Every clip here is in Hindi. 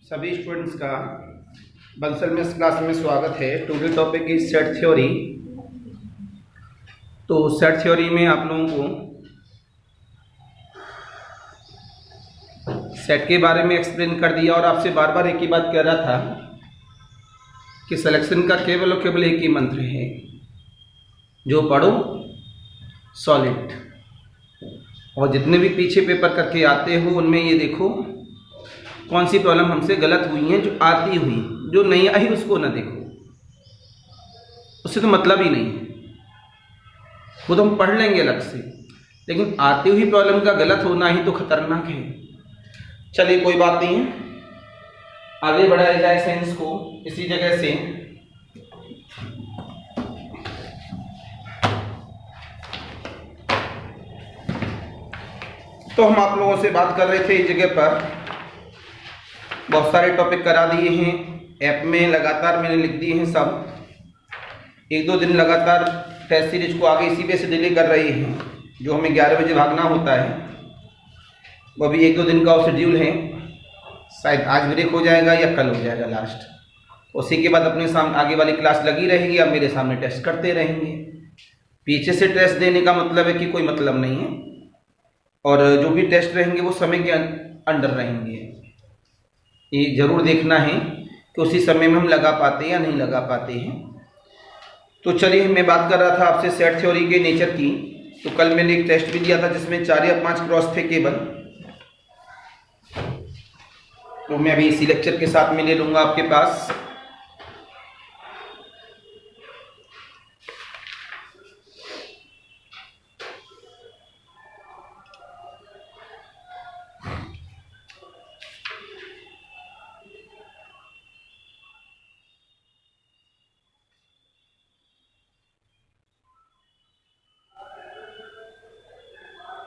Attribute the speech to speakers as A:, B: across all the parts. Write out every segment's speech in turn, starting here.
A: सभी स्टूडेंट्स का बंसल में इस क्लास में स्वागत है। Today topic is set theory. तो सेट थ्योरी में आप लोगों को सेट के बारे में एक्सप्लेन कर दिया और आपसे बार बार एक ही बात कह रहा था कि सिलेक्शन का केवल और केवल एक ही मंत्र है, जो पढ़ो सॉलिड। और जितने भी पीछे पेपर करके आते हो उनमें ये देखो कौन सी प्रॉब्लम हमसे गलत हुई है, जो आती हुई, जो नहीं आई उसको ना देखो, उससे तो मतलब ही नहीं है, वो तो हम पढ़ लेंगे अलग से, लेकिन आती हुई प्रॉब्लम का गलत होना ही तो खतरनाक है। चलिए कोई बात नहीं है, आगे बढ़ाया जाए साइंस को इसी जगह से। तो हम आप लोगों से बात कर रहे थे इस जगह पर, बहुत सारे टॉपिक करा दिए हैं ऐप में, लगातार मैंने लिख दिए हैं सब। एक दो दिन लगातार टेस्ट सीरीज को आगे इसी पे से डिले कर रही हैं, जो हमें 11 बजे भागना होता है, वो भी एक दो दिन का शेड्यूल है। शायद आज ब्रेक हो जाएगा या कल हो जाएगा लास्ट। उसी के बाद अपने सामने आगे वाली क्लास लगी रहेगी, आप मेरे सामने टेस्ट करते रहेंगे। पीछे से टेस्ट देने का मतलब है कि कोई मतलब नहीं है, और जो भी टेस्ट रहेंगे वो समय के अंडर रहेंगे। ये जरूर देखना है कि उसी समय में हम लगा पाते हैं या नहीं लगा पाते हैं। तो चलिए, मैं बात कर रहा था आपसे सेट थ्योरी के नेचर की। तो कल मैंने एक टेस्ट भी दिया था जिसमें 4 या 5 क्रॉस थे केवल। तो मैं अभी इसी लेक्चर के साथ में ले लूँगा आपके पास।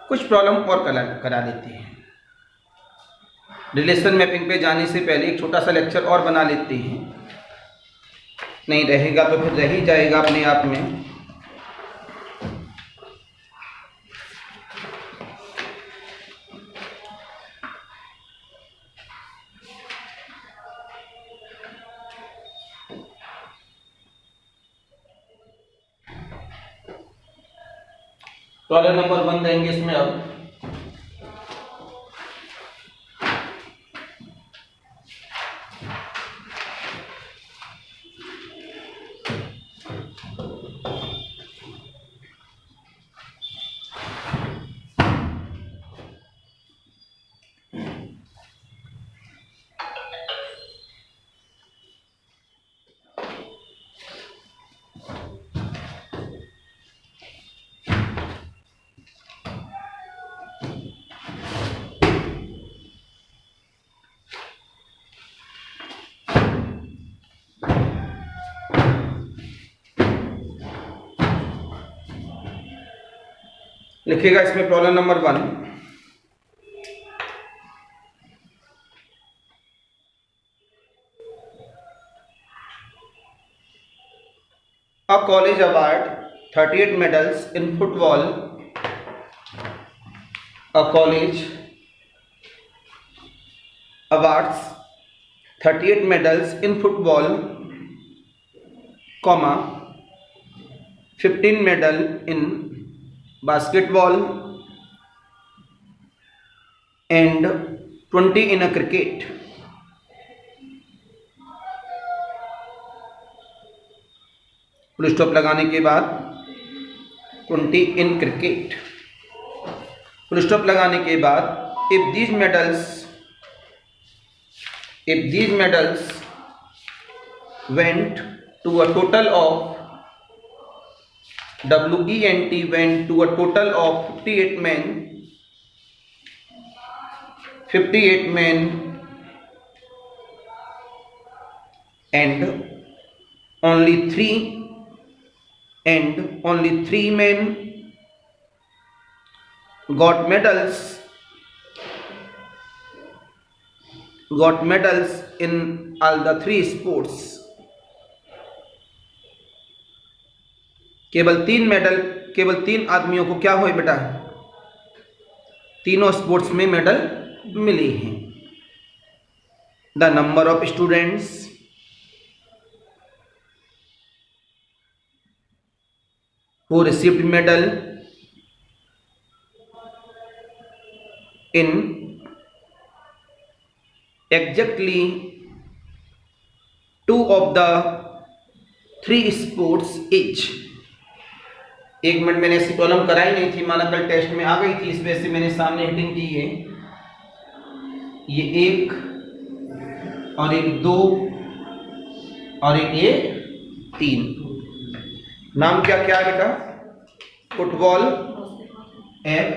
A: कुछ प्रॉब्लम और करा लेते हैं। रिलेशन मैपिंग पे जाने से पहले एक छोटा सा लेक्चर और बना लेते हैं, नहीं रहेगा तो फिर रह ही जाएगा अपने आप में। प्रॉब्लम नंबर 1 देंगे इसमें। अब लिखिएगा इसमें problem number 1। A college award 38 medals in football. A college awards 38 medals in football, comma 15 medal in basketball and 20 in a cricket. Full stop लगाने के बाद 20 इन क्रिकेट, फुल स्टॉप लगाने के बाद if these medals went to a total of went to a total of 58 men and only 3 men got medals in all the 3 sports. केवल 3 आदमियों को क्या हुए बेटा, तीनों स्पोर्ट्स में मेडल मिले हैं। The number of students who received medal in exactly 2 of the 3 sports each। 1 minute मैंने ऐसी प्रॉब्लम कराई नहीं थी, माना कल टेस्ट में आ गई थी, इस वजह से मैंने सामने हेडिंग की है। ये 1 और एक 2 और एक ये 3। नाम क्या क्या है बेटा? Football, F,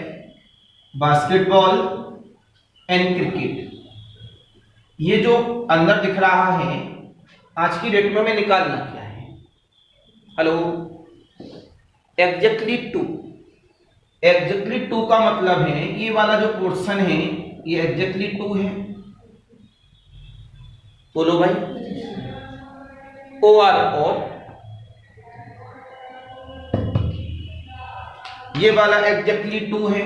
A: basketball and cricket. ये जो अंदर दिख रहा है आज की डेट में हमें निकालना क्या है? Hello, exactly 2। एग्जैक्टली 2 का मतलब है ये वाला जो पोर्शन है ये एग्जैक्टली 2 है। बोलो भाई, और ये वाला एग्जैक्टली 2 है।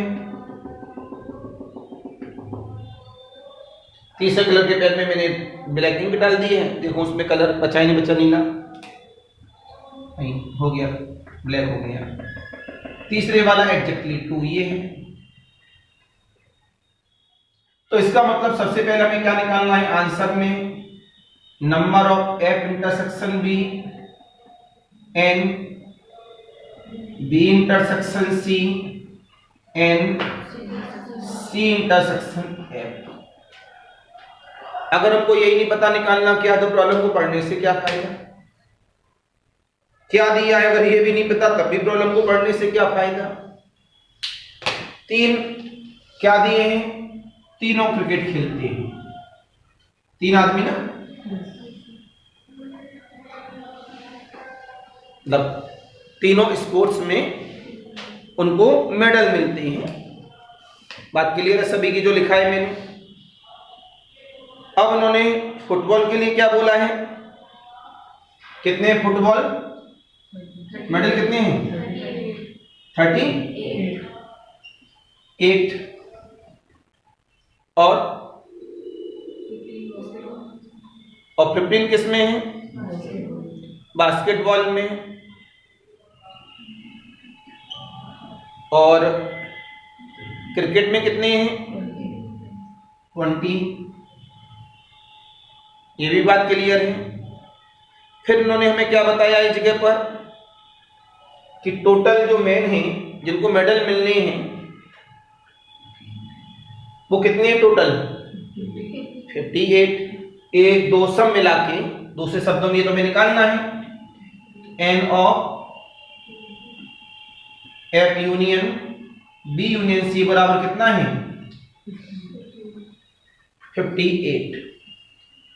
A: तीसरे कलर के पेन में मैंने ब्लैक इंक डाल दी है, देखो उसमें कलर बचा ही नहीं, बचा नीला नहीं, हो गया ब्लैक हो गया। तीसरे वाला एग्जैक्टली 2 ये है। तो इसका मतलब सबसे पहले हमें क्या निकालना है आंसर में? Number of F intersection B and B intersection C and C intersection F. अगर हमको यही नहीं पता निकालना क्या, तो प्रॉब्लम को पढ़ने से क्या फायदा? क्या दिया है अगर ये भी नहीं पता तब भी प्रॉब्लम को पढ़ने से क्या फायदा? 3 क्या दिए हैं? तीनों क्रिकेट खेलते हैं, 3 आदमी ना, मतलब तीनों स्पोर्ट्स में उनको मेडल मिलते हैं। बात क्लियर है सभी की जो लिखा है मैंने? अब उन्होंने फुटबॉल के लिए क्या बोला है? कितने फुटबॉल मेडल कितने हैं? 38। और 15 किस में है? बास्केटबॉल में। और क्रिकेट में कितने हैं? 20। ये भी बात क्लियर है। फिर उन्होंने हमें क्या बताया इस जगह पर कि टोटल जो मैन हैं जिनको मेडल मिलने हैं वो कितने हैं टोटल? 58। 1 2 सब मिला के दूसरे शब्दों में ये तो हमें निकालना है। N of F union B union C बराबर कितना है? 58।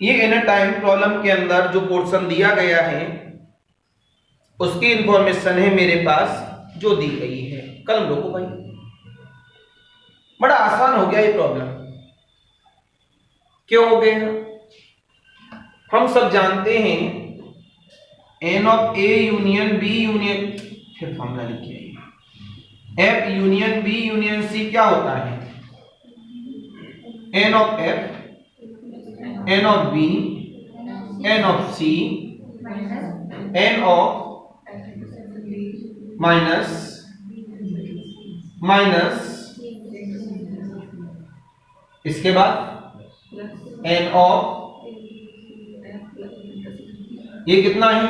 A: ये इन टाइम प्रॉब्लम के अंदर जो पोर्शन दिया गया है उसकी इंफॉर्मेशन है मेरे पास जो दी गई है। कलम रोको भाई, बड़ा आसान हो गया ये प्रॉब्लम। क्यों हो गया? हम सब जानते हैं N of A union B union, फिर फॉर्मूला लिखिए, F union B union C क्या होता है? N of F N of B N of C N of minus इसके बाद एन ऑफ, ये कितना है?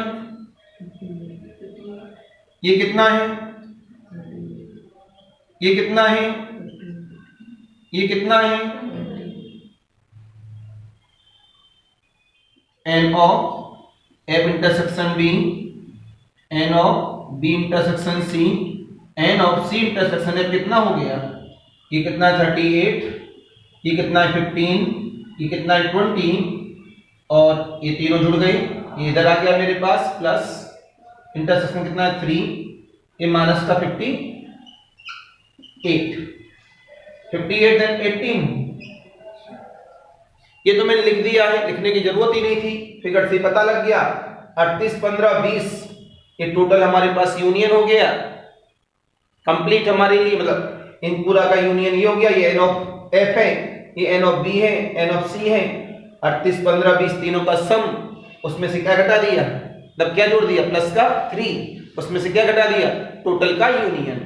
A: ये कितना है? ये कितना है? ये कितना है? N of F intersection B N of B intersection C N of C intersection F कितना हो गया? ये कितना है? 38। ये कितना है? 15। ये कितना है? 20। और ये तीनों जुड़ गए, ये इधर आ गया मेरे पास, प्लस इंटरसेक्शन कितना है? 3। ये माइनस का 58। 58 देन 18। ये तो मैंने लिख दिया है, लिखने की जरूरत ही नहीं थी, फिगर से पता लग गया। 38 15 20 ये टोटल हमारे पास यूनियन हो गया कंप्लीट हमारे लिए, मतलब इन पूरा का यूनियन ये हो गया। ये एन ऑफ एफ है, ये एन ऑफ बी है, एन ऑफ सी है, 38, 15, 20 तीनों का सम, उसमें से क्या घटा दिया, मतलब क्या जोड़ दिया, प्लस का 3, उसमें से क्या घटा दिया, टोटल का यूनियन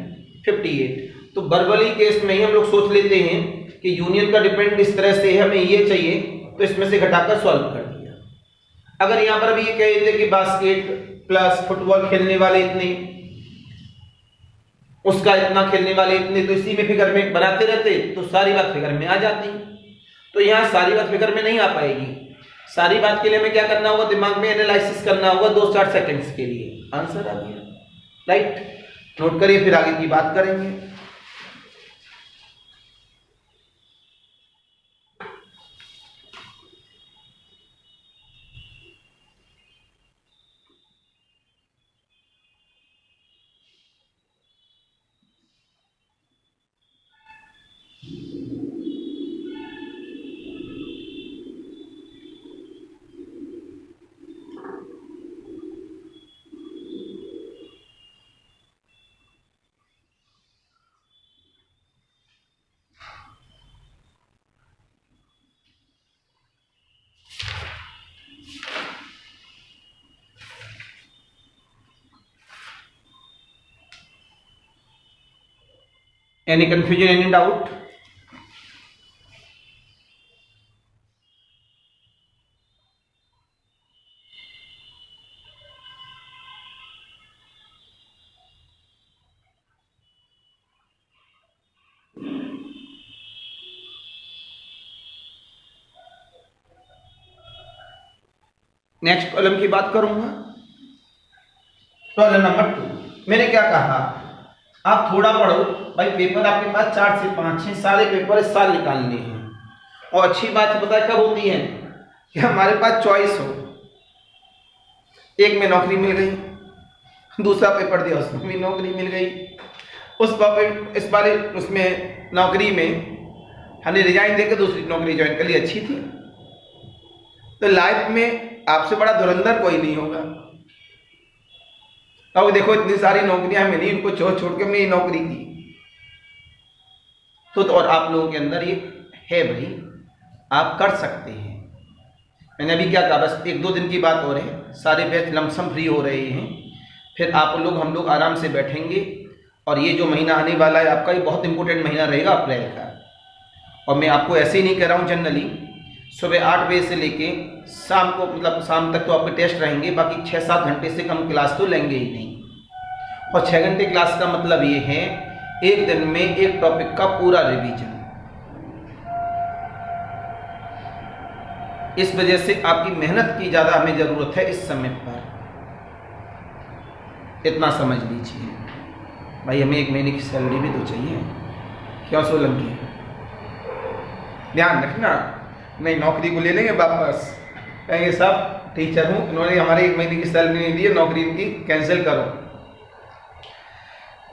A: 58। तो वर्बली केस में ही हम लोग सोच लेते हैं कि यूनियन का डिपेंड इस तरह से है, हमें ये चाहिए तो इसमें से घटाकर सॉल्व कर दिया। अगर यहां पर भी ये कह देते कि बास्केट प्लस फुटबॉल खेलने वाले इतने, उसका इतना खेलने वाले इतने, तो इसी में फिगर में बनाते रहते तो सारी बात फिगर में आ जाती। तो यहां सारी बात फिगर में नहीं आ पाएगी। सारी बात के लिए हमें क्या करना होगा, दिमाग में एनालिसिस करना होगा 2-4 सेकंड्स के लिए। आंसर आ गया, राइट। नोट करिए, फिर आगे की बात करेंगे। Any confusion, any doubt? Next column की बात करूंगा, कॉलम नंबर 2। मैंने क्या कहा, आप थोड़ा पढ़ो भाई, पेपर आपके पास 4 से 5 6 सारे पेपर इस साल निकालने हैं। और अच्छी बात पता है कब होती है, कि हमारे पास चॉइस हो, एक में नौकरी मिल गई, दूसरा पेपर दिया उसमें भी नौकरी मिल गई, इस बार उसमें नौकरी में हमने रिजाइन देकर दूसरी नौकरी ज्वाइन कर ली, अच्छी थी। तो लाइफ में आपसे बड़ा धुरंधर कोई नहीं होगा। अब देखो इतनी सारी नौकरियां मिली, इनको छोड़ छोड़ के मैं नौकरी की। तो और आप लोगों के अंदर ये है भाई, आप कर सकते हैं। मैंने अभी क्या कहा, बस 1-2 दिन की बात हो रही है, सारे बैच लमसम फ्री हो रहे हैं, फिर आप लोग हम लोग आराम से बैठेंगे। और ये जो महीना आने वाला है आपका, ये बहुत इंपॉर्टेंट महीना रहेगा अप्रैल का। और मैं आपको ऐसे ही नहीं कह रहा हूँ, जनरली सुबह 8 बजे से लेके शाम को, मतलब शाम तक तो आपके टेस्ट रहेंगे, बाकी 6-7 घंटे से कम क्लास तो लेंगे ही नहीं। और 6 घंटे क्लास का मतलब ये है, एक दिन में एक टॉपिक का पूरा रिवीजन। इस वजह से आपकी मेहनत की ज़्यादा हमें ज़रूरत है इस समय पर, इतना समझ लीजिए भाई। हमें 1 महीने की सैलरी भी तो चाहिए, क्यों सोलंकी, ध्यान रखना, नहीं नौकरी को ले लेंगे वापस, कहेंगे सब टीचर हूँ, इन्होंने हमारे 1 महीने की सैलरी नहीं दी है, नौकरी इनकी कैंसिल करो।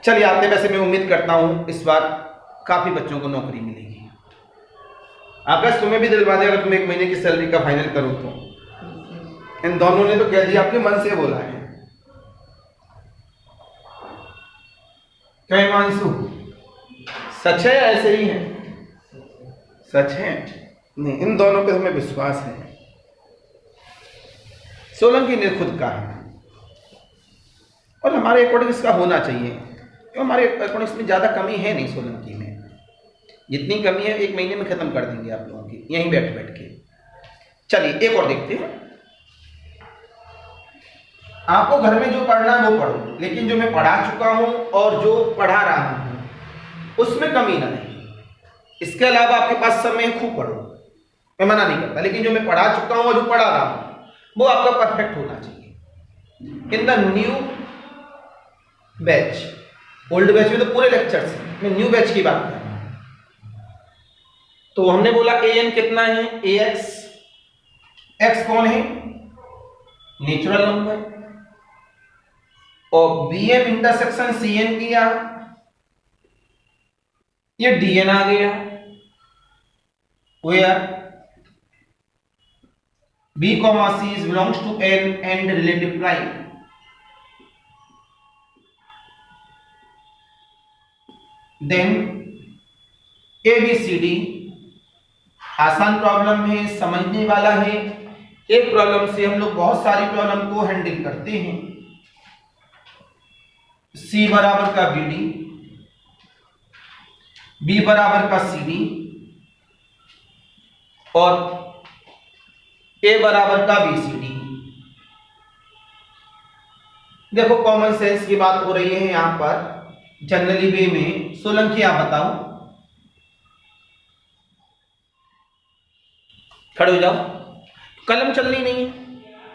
A: चलिए आते, वैसे मैं उम्मीद करता हूँ इस बार काफ़ी बच्चों को नौकरी मिलेगी। अगर तुम्हें भी दिलवा दे, अगर तुम 1 महीने की सैलरी का फाइनल करो तो। इन दोनों ने तो कह दिया, अपने मन से बोला है। क्या हिमांशु, सच है, ऐसे ही है, सच है? नहीं, इन दोनों पे हमें विश्वास है। सोलंकी ने खुद कहा, और हमारे अकॉर्डिंग इसका होना चाहिए, क्यों हमारे अकॉर्डिंग इसमें ज़्यादा कमी है नहीं। सोलंकी में जितनी कमी है 1 महीने में खत्म कर देंगे आप लोगों की, यहीं बैठ बैठ के। चलिए एक और देखते हैं। आपको घर में जो पढ़ना है वो पढ़ो, लेकिन जो मैं पढ़ा चुका हूं और जो पढ़ा रहा हूं उसमें कमी ना नहीं। इसके अलावा आपके पास समय है, खूब पढ़ो, मैं मना नहीं करता, लेकिन जो मैं पढ़ा चुका हूं और जो पढ़ा रहा हूं वो आपका परफेक्ट होना चाहिए। In the new batch, old batch में तो पूरे लेक्चर्स हैं, मैं न्यू बैच की बात कर रहा हूं। तो हमने बोला an कितना है, ax, x कौन है, नेचुरल नंबर, और bm इंटरसेक्शन cn किया, ये dn आ गया, where b, c is belongs to n and relative prime. Then a b c d आसान प्रॉब्लम है, समझने वाला है। एक प्रॉब्लम से हम लोग बहुत सारी प्रॉब्लम को हैंडल करते हैं। C बराबर का BD, B बराबर का CD और A बराबर का BCD। देखो कॉमन सेंस की बात हो रही है यहां पर, जनरली वे में। सोलंकी आप बताओ, खड़े हो जाओ। कलम चलनी नहीं है,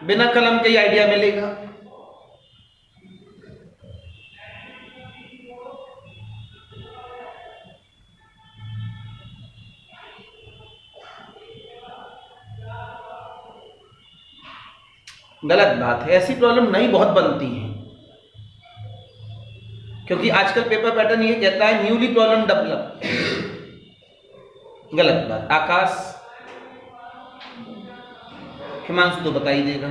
A: बिना कलम के ही आइडिया मिलेगा। गलत बात है, ऐसी प्रॉब्लम नहीं बहुत बनती है, क्योंकि आजकल पेपर पैटर्न ये कहता है न्यूली प्रॉब्लम डेवलप। गलत बात। आकाश, हिमांशु तो बता ही देगा,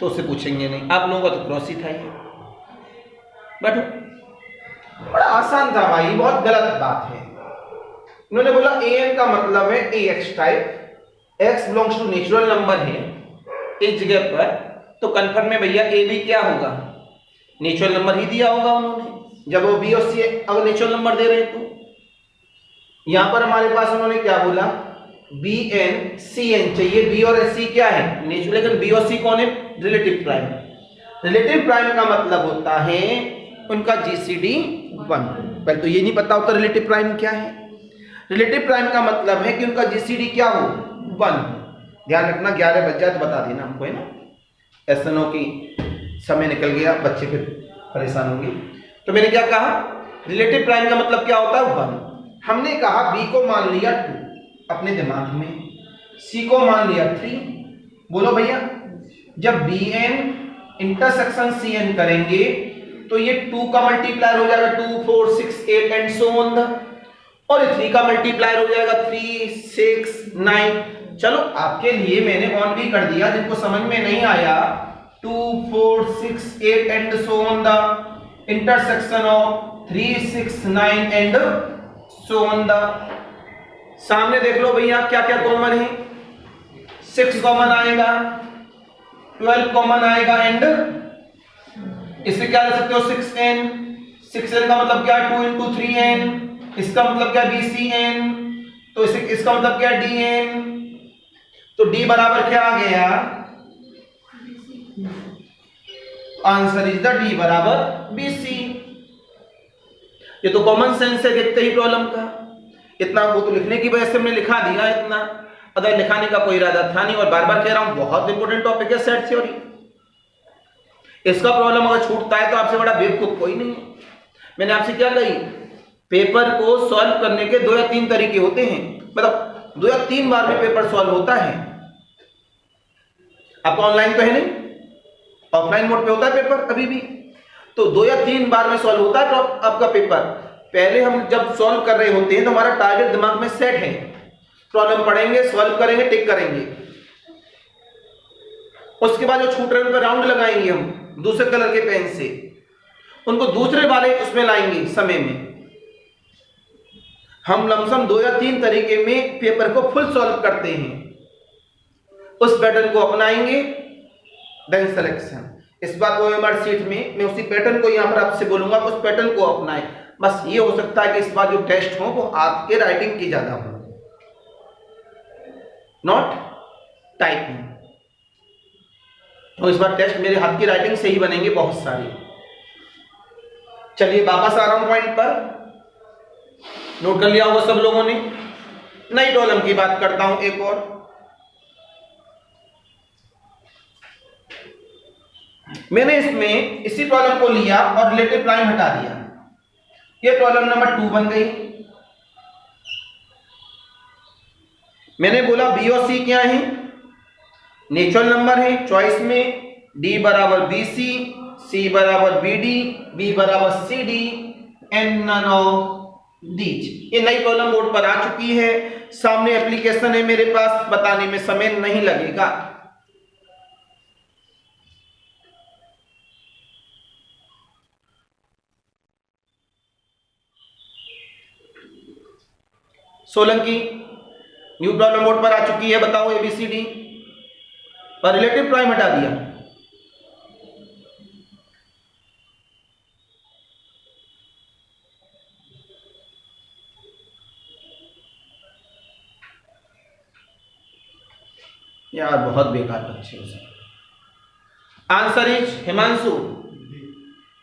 A: तो उससे पूछेंगे नहीं। आप लोगों का तो क्रॉस ही था ये। बैठो, बड़ा आसान था भाई, बहुत गलत बात है। इन्होंने बोला an का मतलब है ax type, x belongs to natural number है इस जगह पर, तो कंफर्म में भैया a भी क्या होगा, नेचुरल नंबर ही दिया होगा उन्होंने, जब वो b और c अब नेचुरल नंबर दे रहे हैं। तो यहां पर हमारे पास उन्होंने क्या बोला, bn cn चाहिए। b और c क्या है, नेचुरल, लेकिन b और c कौन है, रिलेटिव प्राइम। रिलेटिव प्राइम का मतलब होता है उनका GCD 1। पहले तो ये नहीं पता होता रिलेटिव प्राइम क्या है। रिलेटिव प्राइम का मतलब है कि उनका GCD क्या हो, 1। ध्यान रखना, 11 बज जाए तो बता देना हमको, है ना। ऐसा ना हो कि समय निकल गया, बच्चे फिर परेशान होंगे। तो मैंने क्या कहा, रिलेटिव प्राइम का मतलब क्या होता है, 1। हमने कहा b को मान लिया 2 अपने दिमाग में, c को मान लिया 3। बोलो भैया, जब bn इंटरसेक्शन cn करेंगे तो ये 2 का मल्टीप्लायर हो जाएगा 2, 4, 6, 8 एंड सो ऑन, और 3 का मल्टीप्लायर हो जाएगा 3, 6, 9। चलो आपके लिए मैंने ऑन भी कर दिया, जिनको समझ में नहीं आया 2, 4, 6, 8 and so on the intersection of 3, 6, 9 and so on the. सामने देख लो भैया क्या क्या कॉमन है, 6 कॉमन आएगा, 12 कॉमन आएगा एंड इससे क्या ले सकते हो 6n। 6n का मतलब क्या है, 2 into 3n। इसका मतलब क्या, BCn। तो इसका मतलब क्या, DN। तो D बराबर क्या आ गया, आंसर इज द D बराबर BC। ये तो कॉमन सेंस है देखते ही प्रॉब्लम का। इतना वो तो लिखने की वजह से हमने लिखा दिया इतना, अगर लिखाने का कोई इरादा था नहीं। और बार बार कह रहा हूं, बहुत इंपॉर्टेंट टॉपिक है सेट थ्योरी। इसका प्रॉब्लम अगर छूटता है तो आपसे बड़ा बेवकूफ कोई नहीं है। मैंने आपसे क्या कही, पेपर को सॉल्व करने के 2 या 3 तरीके होते हैं, मतलब 2 या 3 बार में पेपर सॉल्व होता है। आपका ऑनलाइन तो है नहीं, ऑफलाइन मोड पे होता है पेपर अभी भी, तो 2 या 3 बार में सॉल्व होता है तो आपका पेपर। पहले हम जब सॉल्व कर रहे होते हैं तो हमारा टारगेट दिमाग में सेट है, प्रॉब्लम पढ़ेंगे, सॉल्व करेंगे, टिक करेंगे। उसके बाद जो छूट रहे हैं उन पर राउंड लगाएंगे हम दूसरे कलर के पेन से, उनको दूसरे वाले उसमें लाएंगे समय में। हम लमसम 2 या 3 तरीके में पेपर को फुल सॉल्व करते हैं, उस पैटर्न को अपनाएंगे, देन सिलेक्शन। इस बार ओएमआर सीट में मैं उसी पैटर्न को यहां पर आपसे बोलूंगा, उस पैटर्न को अपनाएं। बस ये हो सकता है कि इस बार जो टेस्ट हो वो आपके राइटिंग की ज्यादा हो, नॉट टाइपिंग। तो इस बार टेस्ट मेरे हाथ की राइटिंग से ही बनेंगे बहुत सारे। चलिए वापस आ रहा हूं पॉइंट पर, नोट कर लिया होगा सब लोगों ने। नई प्रॉब्लम की बात करता हूं एक और। मैंने इसमें इसी प्रॉब्लम को लिया और रिलेटिव प्राइम हटा दिया, ये प्रॉब्लम नंबर 2 बन गई। मैंने बोला बी और सी क्या है, नेचुरल नंबर है। चॉइस में डी बराबर BC, C बराबर BD, B बराबर CD and none of these. ये नई प्रॉब्लम बोर्ड पर आ चुकी है, सामने एप्लीकेशन है मेरे पास, बताने में समय नहीं लगेगा। सोलंकी न्यू प्रॉब्लम बोर्ड पर आ चुकी है, बताओ ABCD और रिलेटिव प्राइम हटा दिया। यार बहुत बेकार बच्चे हो। Answer is Himanshu,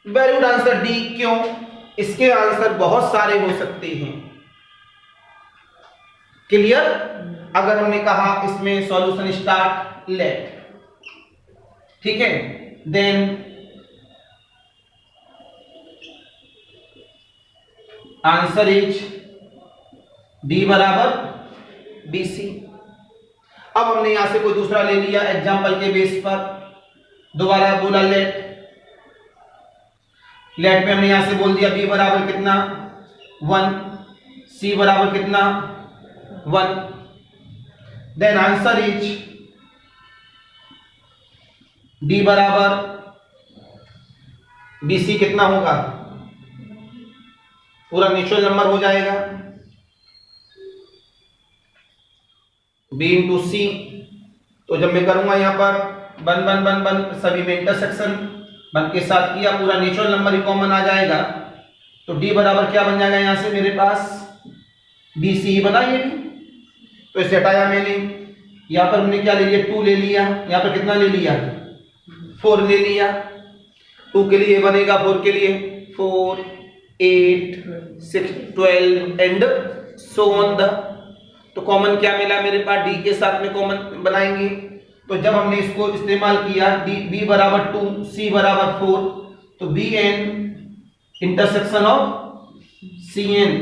A: very good answer D. क्यों? इसके आंसर बहुत सारे हो सकते हैं। क्लियर? अगर हमने कहा इसमें सॉल्यूशन स्टार्ट लेट, ठीक है, देन आंसर इज डी बराबर BC। अब हमने यहां से कोई दूसरा ले लिया एग्जाम्पल के बेस पर, दोबारा बोला लेट। लेट में हमने यहां से बोल दिया B बराबर कितना 1, C बराबर कितना 1, देन आंसर इज D बराबर BC कितना होगा, पूरा नेचुरल नंबर हो जाएगा, B इंटू C। तो जब मैं करूंगा यहां पर बन बन बन बन सभी में इंटरसेक्शन बन के साथ किया, पूरा नेचुरल नंबर ही कॉमन आ जाएगा। तो D बराबर क्या बन जाएगा यहां से मेरे पास BC ही बना ये भी। तो इसे हटाया मैंने, यहां पर हमने क्या ले लिया 2 ले लिया, यहां पर कितना ले लिया 4 ले लिया। 2 के लिए बनेगा 4 के लिए 4 8 6 12 एंड सो ऑन द। तो कॉमन क्या मिला मेरे पास D के साथ में कॉमन बनाएंगे। तो जब हमने इसको इस्तेमाल किया B बराबर 2 C बराबर 4, तो BN intersection of CN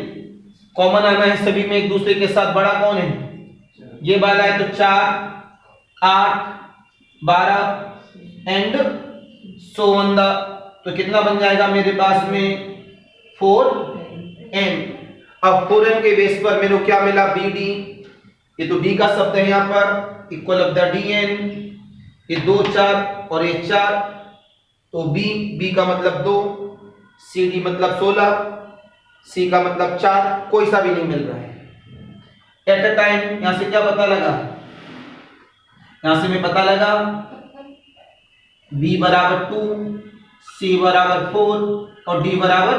A: common आना है सभी में, एक दूसरे के साथ बड़ा कौन है ये वाला है। तो 4 8 12 एंड सो ऑन द। तो कितना बन जाएगा मेरे पास में 4N। अब 4N के बेस पर मेरे को क्या मिला BD, ये तो D का शब्द है यहाँ पर, इक्वल ऑफ द DN, ये 2 4 और ये 4, तो B का मतलब 2, CD मतलब 16, C का मतलब 4, कोई सा भी नहीं मिल रहा है एट अ टाइम। यहां से क्या पता लगा, यहां से मैं पता लगा B बराबर 2, C बराबर 4 और D बराबर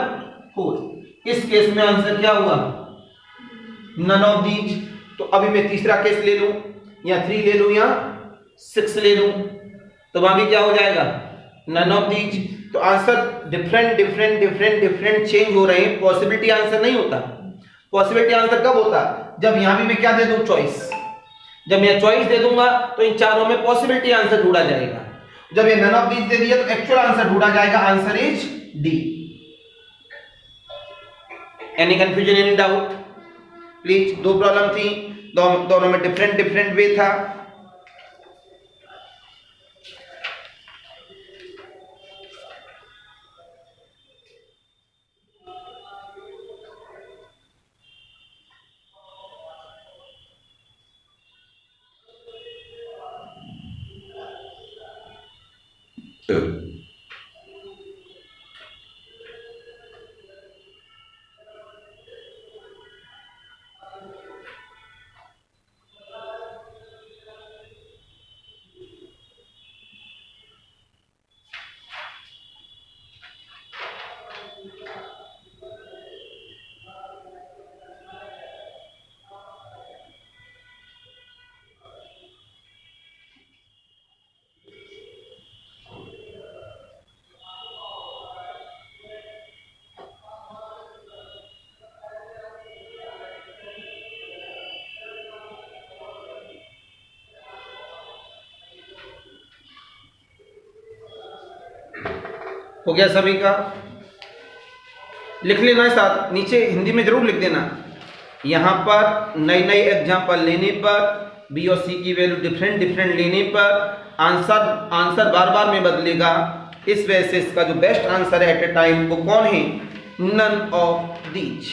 A: 4। इस केस में आंसर क्या हुआ नन ऑफ दीज। तो अभी मैं तीसरा केस ले लूं या 3 ले लूं या 6 ले लूं, तो वहां भी क्या हो जाएगा नन ऑफ दीज। तो answer different different different different change हो रहे हैं, पॉसिबिलिटी आंसर नहीं होता। पॉसिबिलिटी आंसर कब होता, जब यहां भी मैं क्या दे दूं चॉइस। जब मैं चॉइस दे दूंगा तो इन चारों में पॉसिबिलिटी आंसर ढूंढा जाएगा। जब ये नन ऑफ दीज दे दिया तो एक्चुअल आंसर ढूंढा जाएगा, answer is D. Any confusion, any doubt please. 2 problem थी, दोनों में डिफरेंट डिफरेंट वे था। हो गया सभी का? लिख लेना है साथ, नीचे हिंदी में जरूर लिख देना। यहाँ पर नई नई एग्जाम्पल लेने पर, बी और सी की वैल्यू डिफरेंट डिफरेंट लेने पर आंसर बार बार में बदलेगा। इस वजह से इसका जो बेस्ट आंसर है एट ए टाइम वो कौन है, नन ऑफ दीज।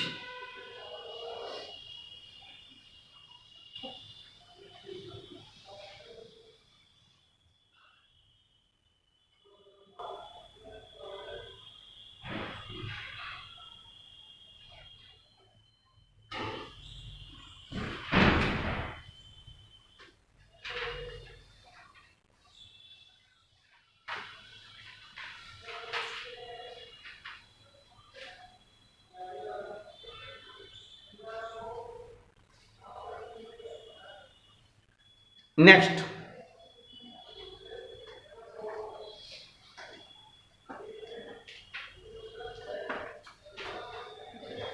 A: नेक्स्ट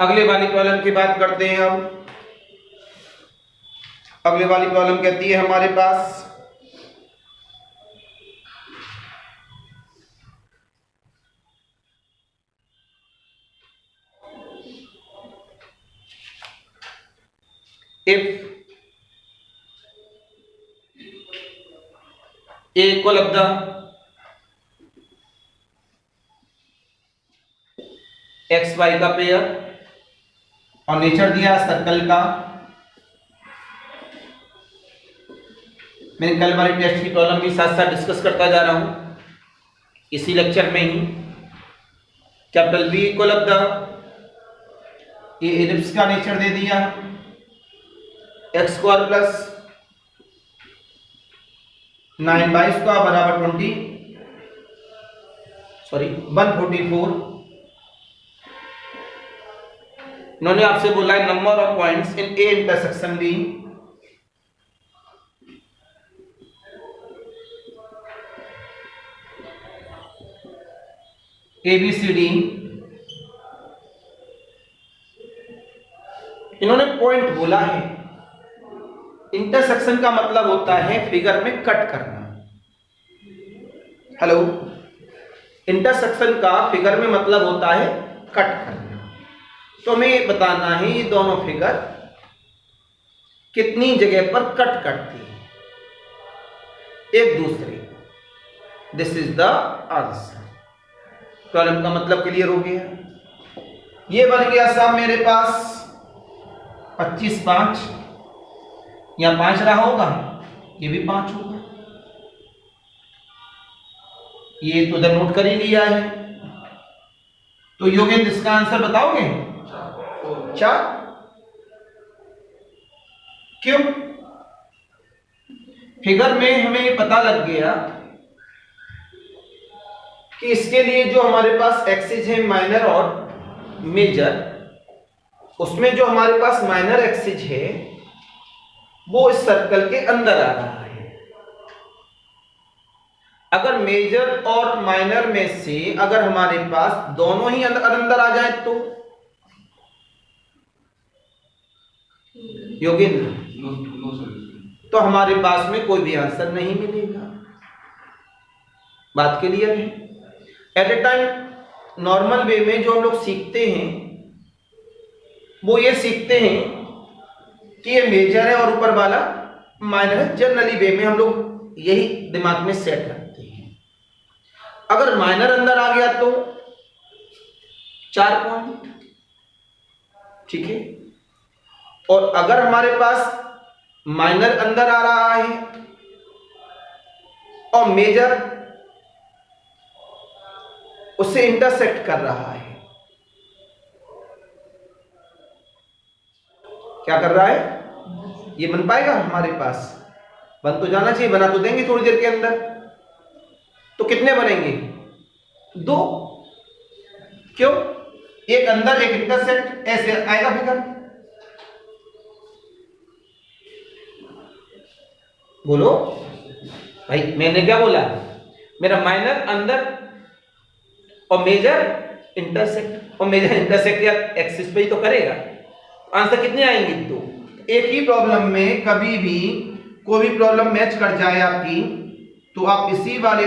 A: अगले वाली प्रॉब्लम की बात करते हैं। अब अगले वाली प्रॉब्लम कहती है हमारे पास if a equal of the X Y का पेयर और नेचर दिया सर्कल का। मैं कल वाले टेस्ट की प्रॉब्लम भी साथ साथ डिस्कस करता जा रहा हूं इसी लेक्चर में ही। Capital B equal of the ये एलिप्स का नेचर दे दिया एक्स स्क्वायर प्लस 9/2 बराबर 144। इन्होंने आपसे बोला है number of points in A intersection B. ABCD इन्होंने पॉइंट बोला है। इंटरसेक्शन का मतलब होता है फिगर में कट करना। हेलो, इंटरसेक्शन का फिगर में मतलब होता है कट करना। तो हमें बताना है ये दोनों फिगर कितनी जगह पर कट करती है एक दूसरे। This is the answer. Problem का मतलब क्लियर हो गया। ये बन गया साहब मेरे पास 25 5, यहां 5 रहा होगा, ये भी 5 होगा। ये तो उधर नोट कर ही लिया है। तो योगेंद्र इसका आंसर बताओगे? 4। क्यों? फिगर में हमें पता लग गया कि इसके लिए जो हमारे पास एक्सिस है माइनर और मेजर, उसमें जो हमारे पास माइनर एक्सिस है वो इस सर्कल के अंदर आ रहा है। अगर मेजर और माइनर में से अगर हमारे पास दोनों ही अंदर आ जाए तो योगेंद्र तो हमारे पास में कोई भी आंसर नहीं मिलेगा। बात क्लियर है? At a time normal way में जो हम लोग सीखते हैं वो ये सीखते हैं कि ये मेजर है और ऊपर वाला माइनर है। जनरली वे में हम लोग यही दिमाग में सेट रखते हैं। अगर माइनर अंदर आ गया तो 4 पॉइंट, ठीक है। और अगर हमारे पास माइनर अंदर आ रहा है और मेजर उससे इंटरसेक्ट कर रहा है, क्या कर रहा है? ये बन पाएगा हमारे पास? बन तो जाना चाहिए, बना तो देंगे थोड़ी देर के अंदर। तो कितने बनेंगे? 2। क्यों? एक अंदर एक इंटरसेक्ट, ऐसे आएगा फिगर। बोलो भाई, मैंने क्या बोला? मेरा माइनर अंदर और मेजर इंटरसेक्ट, और मेजर इंटरसेक्ट या एक्सिस पे ही तो करेगा। आंसर कितने आएंगे? 2। एक ही प्रॉब्लम में कभी भी कोई भी प्रॉब्लम मैच कर जाए आपकी तो आप इसी वाले,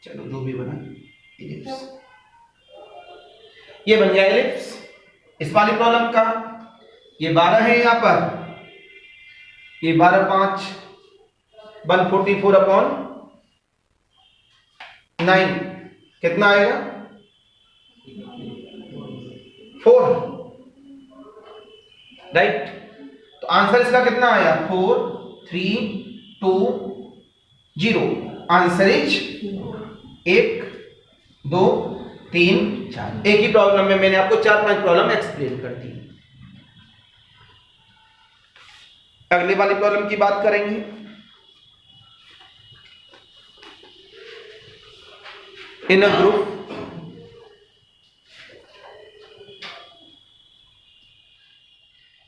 A: चलो जो भी बना, एलिप्स, ये बन गया एलिप्स इस वाली प्रॉब्लम का। ये 12 है यहां पर, ये 12 5 144/9 कितना आएगा? 4, राइट। तो आंसर इसका कितना आया? 4 3 2 0। Answer is 1 2 3 4। एक ही प्रॉब्लम में मैंने आपको 4-5 प्रॉब्लम एक्सप्लेन कर दी। अगले वाली प्रॉब्लम की बात करेंगे।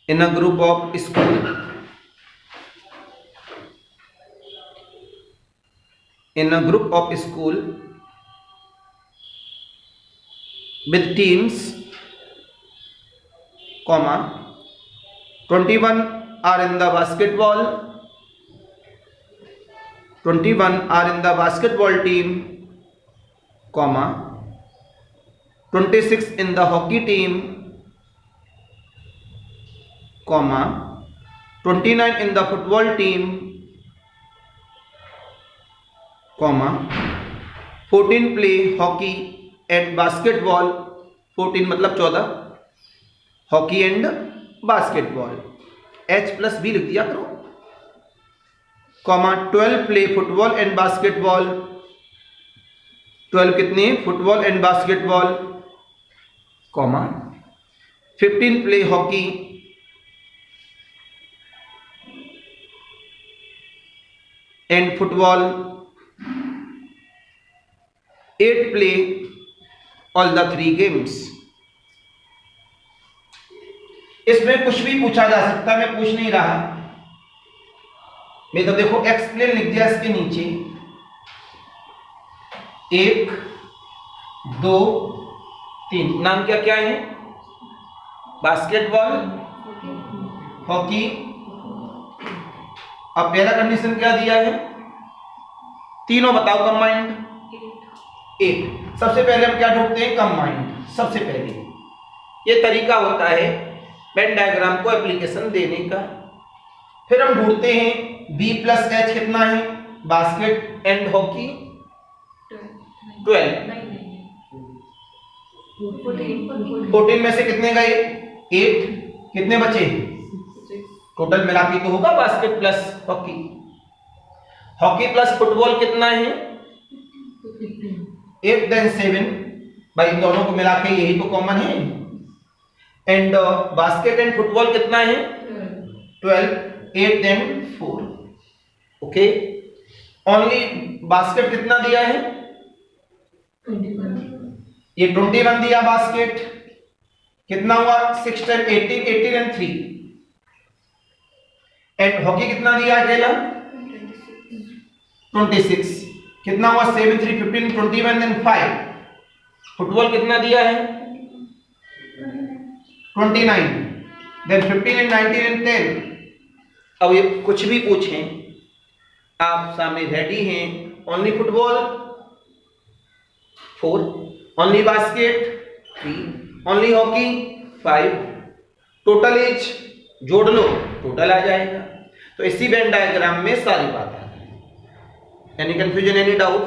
A: इन a group of school in a group of school with teams, comma 21 are in the basketball, 21 are in the basketball team, comma 26 in the hockey team, comma 29 in the football team, comma 14 play hockey and basketball, 14 मतलब 14, hockey and basketball, H plus B लिख दिया करो, comma 12 play football and basketball, 12 कितने football and basketball, comma 15 play hockey and football, 8 play all the 3 games. इसमें कुछ भी पूछा जा सकता है, मैं पूछ नहीं रहा, मैं तो देखो एक्सप्लेन लिख दिया इसके नीचे, 1 2 3 नाम क्या क्या है, बास्केटबॉल, हॉकी। अब पहला कंडीशन क्या दिया है, तीनों बताओ कंबाइंड, 8। सबसे पहले हम क्या ढूंढते हैं, कंबाइंड। सबसे पहले ये तरीका होता है वेन डायग्राम को एप्लीकेशन देने का। फिर हम ढूंढते हैं B प्लस H कितना है, बास्केट एंड हॉकी 12, 14 में से कितने गए, 8, कितने बचे, टोटल मिला के तो होगा basket plus hockey. Hockey plus football कितना है, 8 देन 7, भाई इन दोनों को मिला के यही तो कॉमन है। एंड बास्केट एंड फुटबॉल कितना है, 12, 8 देन 4, ओके। ओनली बास्केट कितना दिया है, 21, ये 21 दिया बास्केट, कितना हुआ 6 10 18, 18 एंड 3। एंड हॉकी कितना दिया अकेला, 26, कितना हुआ 7 3 15 21 देन 5। फुटबॉल कितना दिया है, 29 देन 15 एंड 19 एंड 10। अब ये कुछ भी पूछें आप सामने रेडी हैं। Only football 4, only basket 3, only hockey 5, total एज जोड़ लो टोटल आ जाएगा। तो इसी वेन डायग्राम में सारी बात आ गई। Any confusion, any doubt?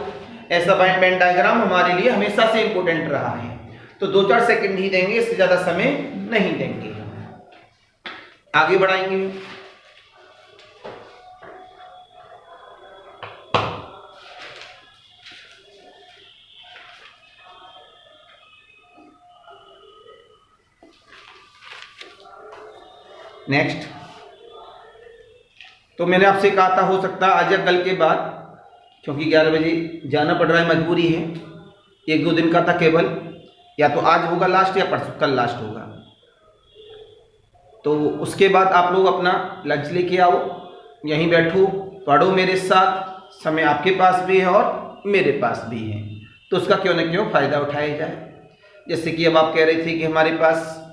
A: ऐसा वेन डायग्राम हमारे लिए हमेशा से इंपॉर्टेंट रहा है, तो 2-4 सेकंड ही देंगे, इससे ज्यादा समय नहीं देंगे, आगे बढ़ाएंगे। नेक्स्ट, तो मैंने आपसे कहा था हो सकता है आज या कल के बाद, क्योंकि 11 बजे जाना पड़ रहा है, मजबूरी है। 1-2 दिन का था केवल, या तो आज होगा लास्ट या परसों कल लास्ट होगा। तो उसके बाद आप लोग अपना लंच लेके आओ, यहीं बैठो, पढ़ो मेरे साथ, समय आपके पास भी है और मेरे पास भी है, तो उसका क्यों न क्यों फ़ायदा उठाया जाए। जैसे कि अब आप कह रहे थे कि हमारे पास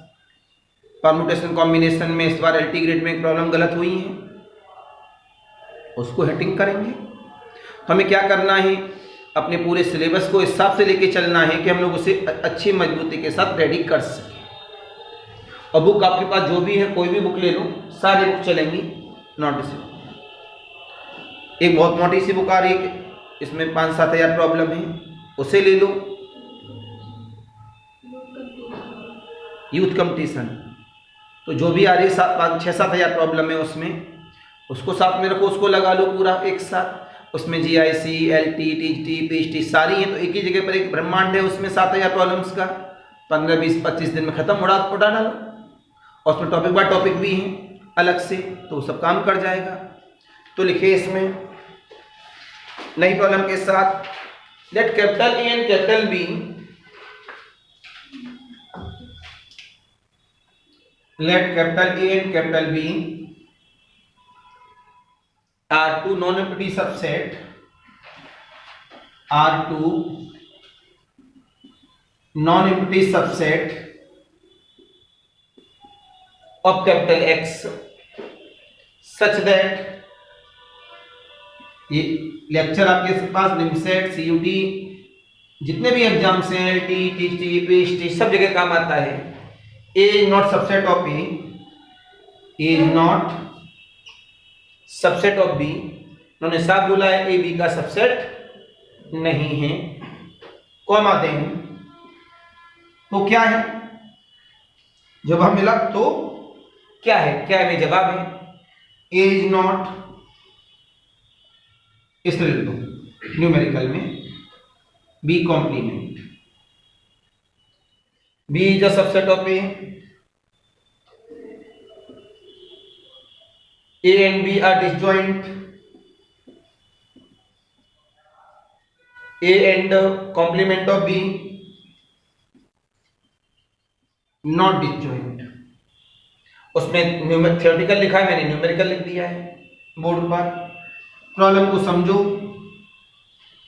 A: परमुटेशन कॉम्बिनेशन में इस बार एल्टी ग्रेड में एक प्रॉब्लम गलत हुई है, उसको हेटिंग करेंगे। तो हमें क्या करना है, अपने पूरे सिलेबस को इस हिसाब से लेके चलना है कि हम लोग उसे अच्छी मजबूती के साथ रेडी कर सकें। और बुक आपके पास जो भी है, कोई भी बुक ले लो, सारी बुक चलेंगी, नॉट दिस। एक बहुत मोटी सी बुक आ रही है, इसमें 5-7 हज़ार प्रॉब्लम है, उसे ले लो। यूथ कंपटीशन, तो जो भी आ रही है 6-7 हज़ार प्रॉब्लम है उसमें, उसको साथ में रखो, उसको लगा लो पूरा एक साथ। उसमें GIC, LT, TGT, PHT सारी है, तो एक ही जगह पर एक ब्रह्मांड है, उसमें 7 हज़ार प्रॉब्लम्स का 15, 20, 25 दिन में खत्म उड़ा डालो। और उसमें टॉपिक बाय टॉपिक भी है अलग से, तो सब काम कर जाएगा। तो लिखिए इसमें नई प्रॉब्लम के साथ, let capital A and capital B, let capital A and capital B are two non-empty subset are two non empty subset of capital X such that, ये लेक्चर आपके पास निमसेट, सीयूटी, जितने भी एग्जाम्स हैं, एलटी, टीटी, पीएचडी, सब जगह काम आता है। A is not subset of A, A is not subset of B. उन्होंने साफ बोला है ए बी का सबसेट नहीं है। कौन आते हैं तो क्या है जवाब मिला, तो क्या है, क्या है जवाब है ए इज नॉट, इस तरह लिख दो न्यूमेरिकल में, B complement, B is a subset of A and B are disjoint, A and complement of B not disjoint. उसमें थ्योरेटिकल लिखा है, मैंने न्यूमेरिकल लिख दिया है बोर्ड पर। प्रॉब्लम को समझो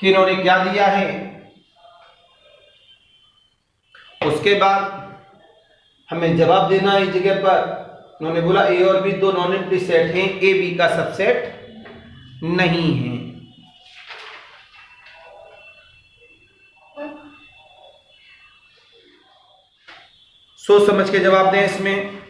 A: कि इन्होंने क्या दिया है, उसके बाद हमें जवाब देना है इस जगह पर। उन्होंने बोला ए और बी दो नॉन एम्प्टी सेट हैं, ए बी का सबसेट नहीं है। सोच समझ के जवाब दें इसमें।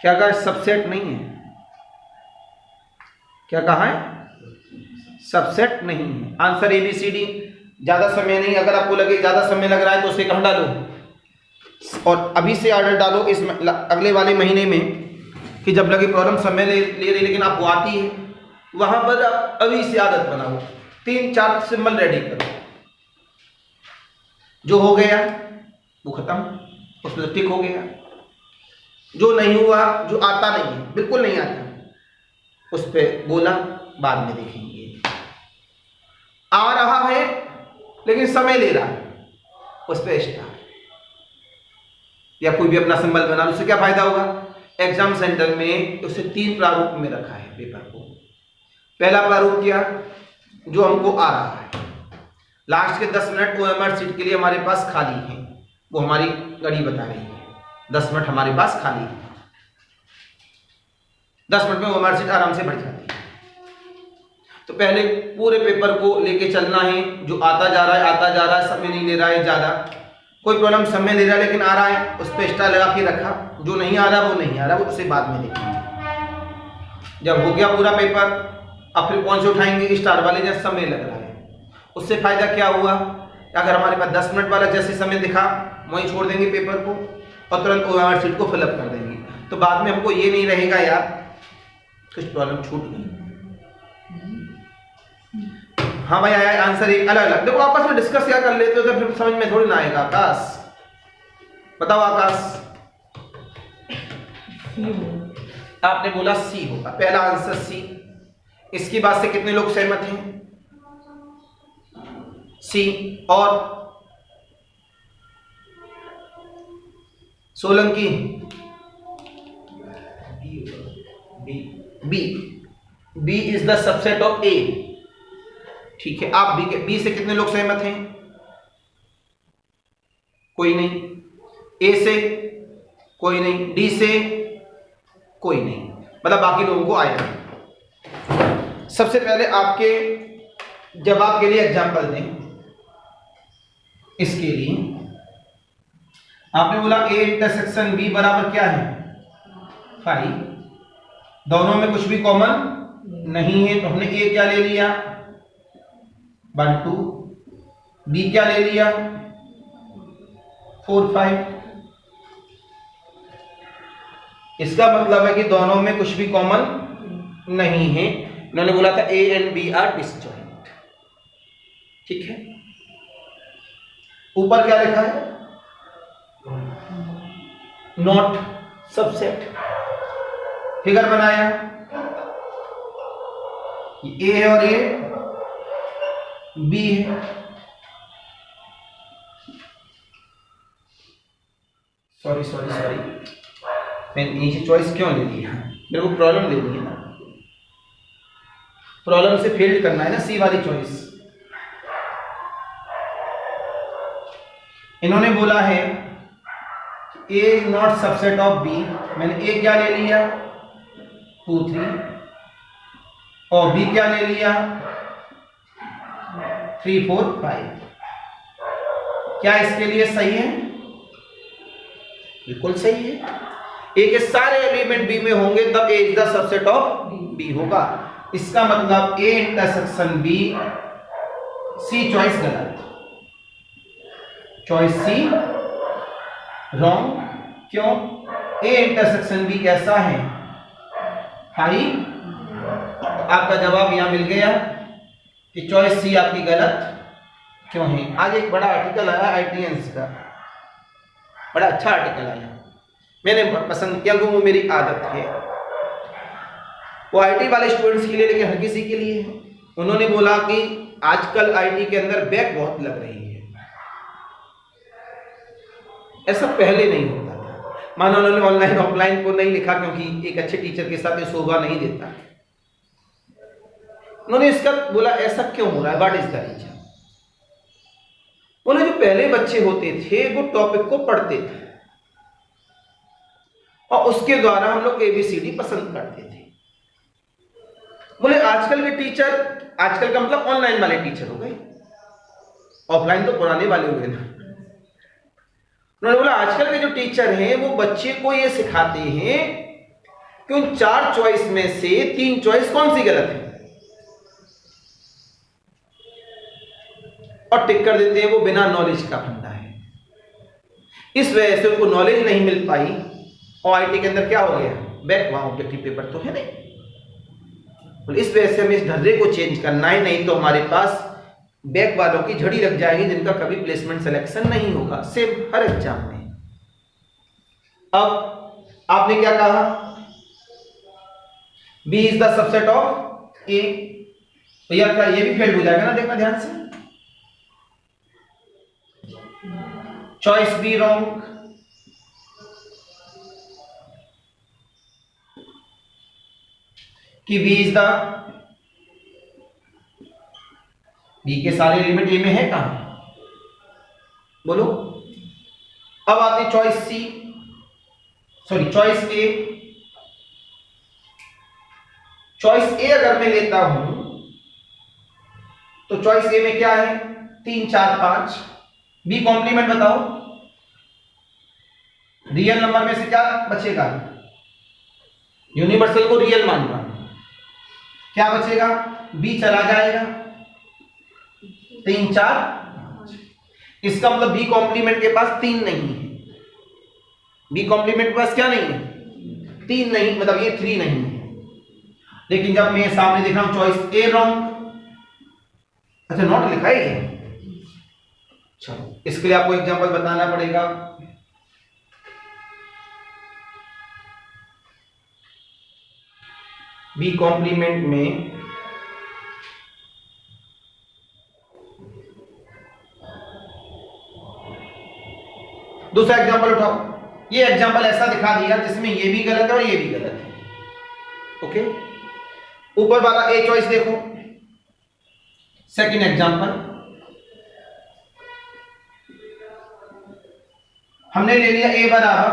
A: क्या कहा, सबसेट नहीं है, क्या कहा है, सबसेट नहीं है। Answer A B C D. ज्यादा समय नहीं, अगर आपको लगे ज्यादा समय लग रहा है तो उसे कहाँ डालो, और अभी से ऑर्डर डालो इस अगले वाले महीने में, कि जब लगे प्रॉब्लम समय ले रही लेकिन आपको आती है, वहां पर आप अभी से आदत बनाओ, 3-4 सिंबल रेडी करो, जो हो गया वो खत्म, उसमें टिक हो गया। जो नहीं हुआ, जो आता नहीं है, बिल्कुल नहीं आता, उस पर बोला बाद में देखेंगे। आ रहा है लेकिन समय ले रहा है, उस पर स्टार या कोई भी अपना सिंबल बना, उससे क्या फायदा होगा। एग्जाम सेंटर में उसे 3 प्रारूप में रखा है पेपर को। पहला प्रारूप क्या, जो हमको आ रहा है, लास्ट के 10 मिनट ओएमआर सीट के लिए हमारे पास खाली है, वो हमारी घड़ी बता रही है 10 मिनट हमारे पास खाली है। 10 मिनट में ओएमआर सीट आराम से भर जाती है। तो पहले पूरे पेपर को लेके चलना है, जो आता जा रहा है आता जा रहा है, समय नहीं ले रहा है ज्यादा, कोई प्रॉब्लम समय ले रहा है लेकिन आ रहा है, उस पर स्टार लगा के रखा। जो नहीं आ रहा वो नहीं आ रहा, वो उसे बाद में देखेंगे। जब हो गया पूरा पेपर, अब फिर कौन से उठाएंगे, स्टार वाले, जैसे समय लग रहा है। उससे फायदा क्या हुआ, अगर हमारे पास 10 मिनट वाला जैसे समय दिखा, वहीं छोड़ देंगे पेपर को और तुरंत ओएमआर सीट को फिलअप कर देंगे। तो बाद में हमको ये नहीं रहेगा यार कुछ प्रॉब्लम छूट गई। हाँ भाई आया आंसर एक अलग अलग, देखो आपस में डिस्कस क्या कर लेते हो तो फिर समझ में थोड़ी ना आएगा। आकाश बताओ, आकाश आपने बोला सी होगा, पहला आंसर सी। इसकी बात से कितने लोग सहमत हैं, सी। और Solanki, B, B is the subset of A. ठीक है, आप बी से कितने लोग सहमत हैं, कोई नहीं। ए से कोई नहीं, डी से कोई नहीं, मतलब बाकी लोगों को आया। सबसे पहले आपके जवाब के लिए एग्जांपल दें। इसके लिए आपने बोला ए इंटरसेक्शन बी बराबर क्या है 5, दोनों में कुछ भी कॉमन नहीं है, तो हमने ए क्या ले लिया 1 2, बी क्या ले लिया 4 5। इसका मतलब है कि दोनों में कुछ भी कॉमन नहीं है। उन्होंने बोला था A and B are disjoint. ठीक है, ऊपर क्या लिखा है, नॉट सबसेट। फिगर बनाया, ए है और ये बी है, सॉरी मैंने नीचे चॉइस क्यों ले लिया, मेरे को प्रॉब्लम लेनी है ना, प्रॉब्लम से फील्ड करना है ना, सी वाली चॉइस। इन्होंने बोला है A is not subset of B, मैंने ए क्या ले लिया 2 3 और बी क्या ले लिया 3 4 5। क्या इसके लिए सही है? बिल्कुल सही है। ए के सारे एलिमेंट बी में होंगे तब A is the subset of B होगा। इसका मतलब A intersection B, C choice गलत, चॉइस सी रॉन्ग। क्यों? ए इंटरसेक्शन बी कैसा है? हाई। आपका जवाब यहां मिल गया कि चॉइस सी आपकी गलत क्यों है। आज एक बड़ा आर्टिकल आया IITians का, बड़ा अच्छा आर्टिकल आया, मैंने पसंद किया क्योंकि वो मेरी आदत है। वो IT वाले स्टूडेंट्स के लिए लेकिन हर किसी के लिए है। उन्होंने बोला कि आजकल IT के अंदर बैक बहुत लग रही है, ऐसा पहले नहीं होता था। मानो उन्होंने ऑनलाइन ऑफलाइन को नहीं लिखा क्योंकि एक अच्छे टीचर के साथ ये शोभा नहीं देता। उन्होंने इसका बोला ऐसा क्यों हो रहा है, व्हाट इज द रीजन। बोले जो पहले बच्चे होते थे वो टॉपिक को पढ़ते थे और उसके द्वारा हम लोग ABCD पसंद करते थे। बोले आजकल के टीचर, आजकल का मतलब ऑनलाइन वाले टीचर हो गए, ऑफलाइन तो पुराने वाले हुए ना। उन्होंने बोला आजकल के जो टीचर हैं वो बच्चे को ये सिखाते हैं कि उन 4 चॉइस में से 3 चॉइस कौन सी गलत है और टिक कर देते हैं। वो बिना नॉलेज का फंडा है। इस वजह से उनको नॉलेज नहीं मिल पाई और IT के अंदर क्या हो गया, बैक। वहां ऑब्जेक्टिव पेपर तो है नहीं। इस वजह से हमें इस ढर्रे को चेंज करना है, नहीं तो हमारे पास बैक वालों की झड़ी लग जाएगी जिनका कभी प्लेसमेंट सिलेक्शन नहीं होगा, सेम हर एग्जाम में। अब आपने क्या कहा, B is the subset of A, तो यार क्या ये भी फेल हो जाएगा ना, देखना ध्यान से। चॉइस बी रॉन्ग, कि B इज द, B के सारे एलिमेंट A में है कहां, बोलो। अब आते choice C, sorry choice A। Choice A अगर मैं लेता हूं तो चॉइस A में क्या है 3 4 5। B कॉम्प्लीमेंट बताओ, रियल नंबर में से क्या बचेगा, यूनिवर्सल को रियल मान रहा हूं, क्या बचेगा B चला जाएगा 3 4। इसका मतलब B कॉम्प्लीमेंट के पास 3 नहीं है, B कॉम्प्लीमेंट के पास क्या नहीं है 3 नहीं, मतलब ये 3 नहीं है। लेकिन जब मैं सामने देख रहा हूं चॉइस A रॉन्ग, अच्छा नॉट लिखा है ये, चलो इसके लिए आपको एग्जांपल बताना पड़ेगा। B कॉम्प्लीमेंट में दूसरा एग्जांपल उठाओ। ये एग्जांपल ऐसा दिखा दिया जिसमें ये भी गलत है और ये भी गलत है। ओके, ऊपर वाला A चॉइस देखो, सेकंड एग्जांपल हमने ले लिया A बराबर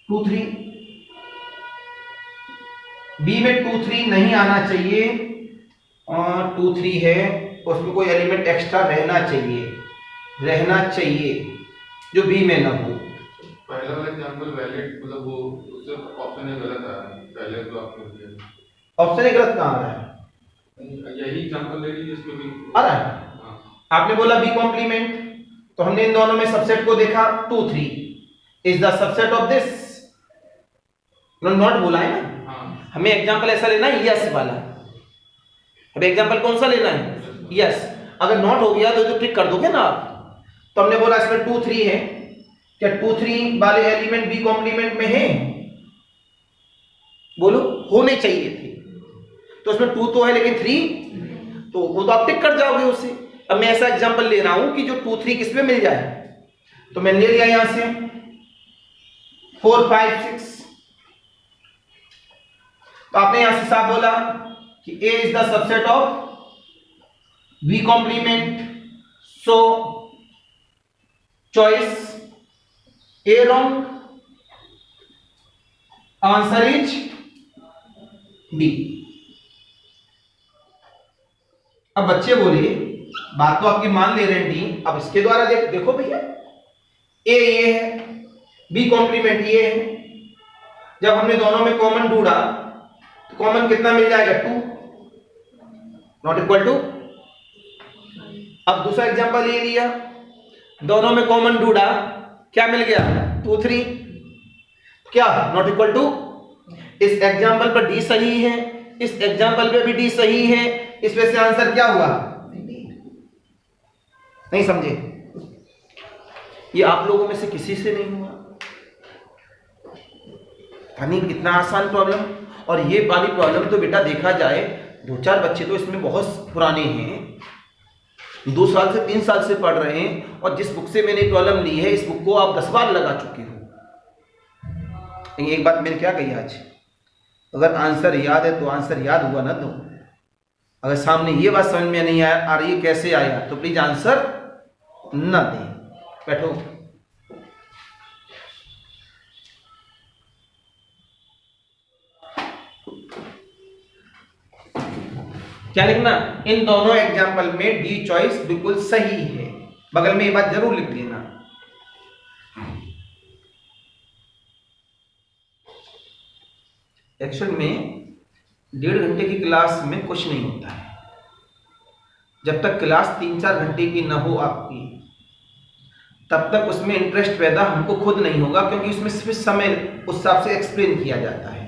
A: 2 3, B में 2 3 नहीं आना चाहिए और 2 3 है, उसमें कोई एलिमेंट एक्स्ट्रा रहना चाहिए जो B में ना हो।
B: पहला वाला एग्जांपल वैलिड, मतलब वो उससे ऑप्शन है गलत है, पहले तो आपने दिया
A: ऑप्शन है गलत कहां आ रहा है,
B: यही एग्जांपल ले लीजिए, इसमें भी
A: आ रहा है। आपने बोला B कॉम्प्लीमेंट, तो हमने इन दोनों में सबसेट को देखा 2 3 is the subset of this, not बोला है ना। हमें एग्जांपल ऐसा लेना है यस वाला। अब एग्जांपल कौन सा लेना है, यस। अगर नॉट हो गया तो टिक कर दोगे ना आप। तो हमने बोला इसमें 2 3 है, क्या 2 3 वाले एलिमेंट B कॉम्प्लीमेंट में है, बोलो होने चाहिए थे। तो इसमें 2 तो है लेकिन 3, तो वो तो आप टिक कर जाओगे उससे। अब मैं ऐसा एग्जांपल ले रहा हूं कि जो 2 3 किसमें मिल जाए, तो मैंने ले लिया यहां से 4 5 6। तो आपने यहां से साफ बोला कि A is the subset of B complement, so choice A wrong, answer is B। अब बच्चे बोले बात तो आपकी मान ले रहे हैं डी, अब इसके द्वारा देखो भैया ए ये है, बी कॉम्प्लीमेंट ये है, जब हमने दोनों में कॉमन ढूंढा तो कॉमन कितना मिल जाएगा 2, नॉट इक्वल टू। अब दूसरा एग्जांपल ये लिया, दोनों में कॉमन ढूंढा, क्या मिल गया 2 3, क्या नॉट इक्वल टू। इस एग्जांपल पर डी सही है, इस एग्जांपल पे भी डी सही है, इस वजह से आंसर क्या हुआ, नहीं समझे? ये आप लोगों में से किसी से नहीं हुआ? यानी कितना आसान प्रॉब्लम। और ये वाली प्रॉब्लम तो बेटा देखा जाए 2-4 बच्चे तो इसमें बहुत पुराने हैं, 2 साल से 3 साल से पढ़ रहे हैं, और जिस बुक से मैंने प्रॉब्लम ली है इस बुक को आप 10 बार लगा चुके हो। एक बात मैंने क्या कही आज, अगर आंसर याद है तो आंसर याद हुआ ना दो, अगर सामने ये बात समझ में नहीं आ रही है कैसे आया तो प्लीज आंसर ना दें। बैठो। क्या लिखना, इन दोनों एग्जाम्पल में डी चॉइस बिल्कुल सही है, बगल में ये बात जरूर लिख देना। एक्चुअल में 1.5 घंटे की क्लास में कुछ नहीं होता है, जब तक क्लास 3-4 घंटे की ना हो आपकी तब तक उसमें इंटरेस्ट पैदा हमको खुद नहीं होगा, क्योंकि उसमें सिर्फ समय उस हिसाब से एक्सप्लेन किया जाता है।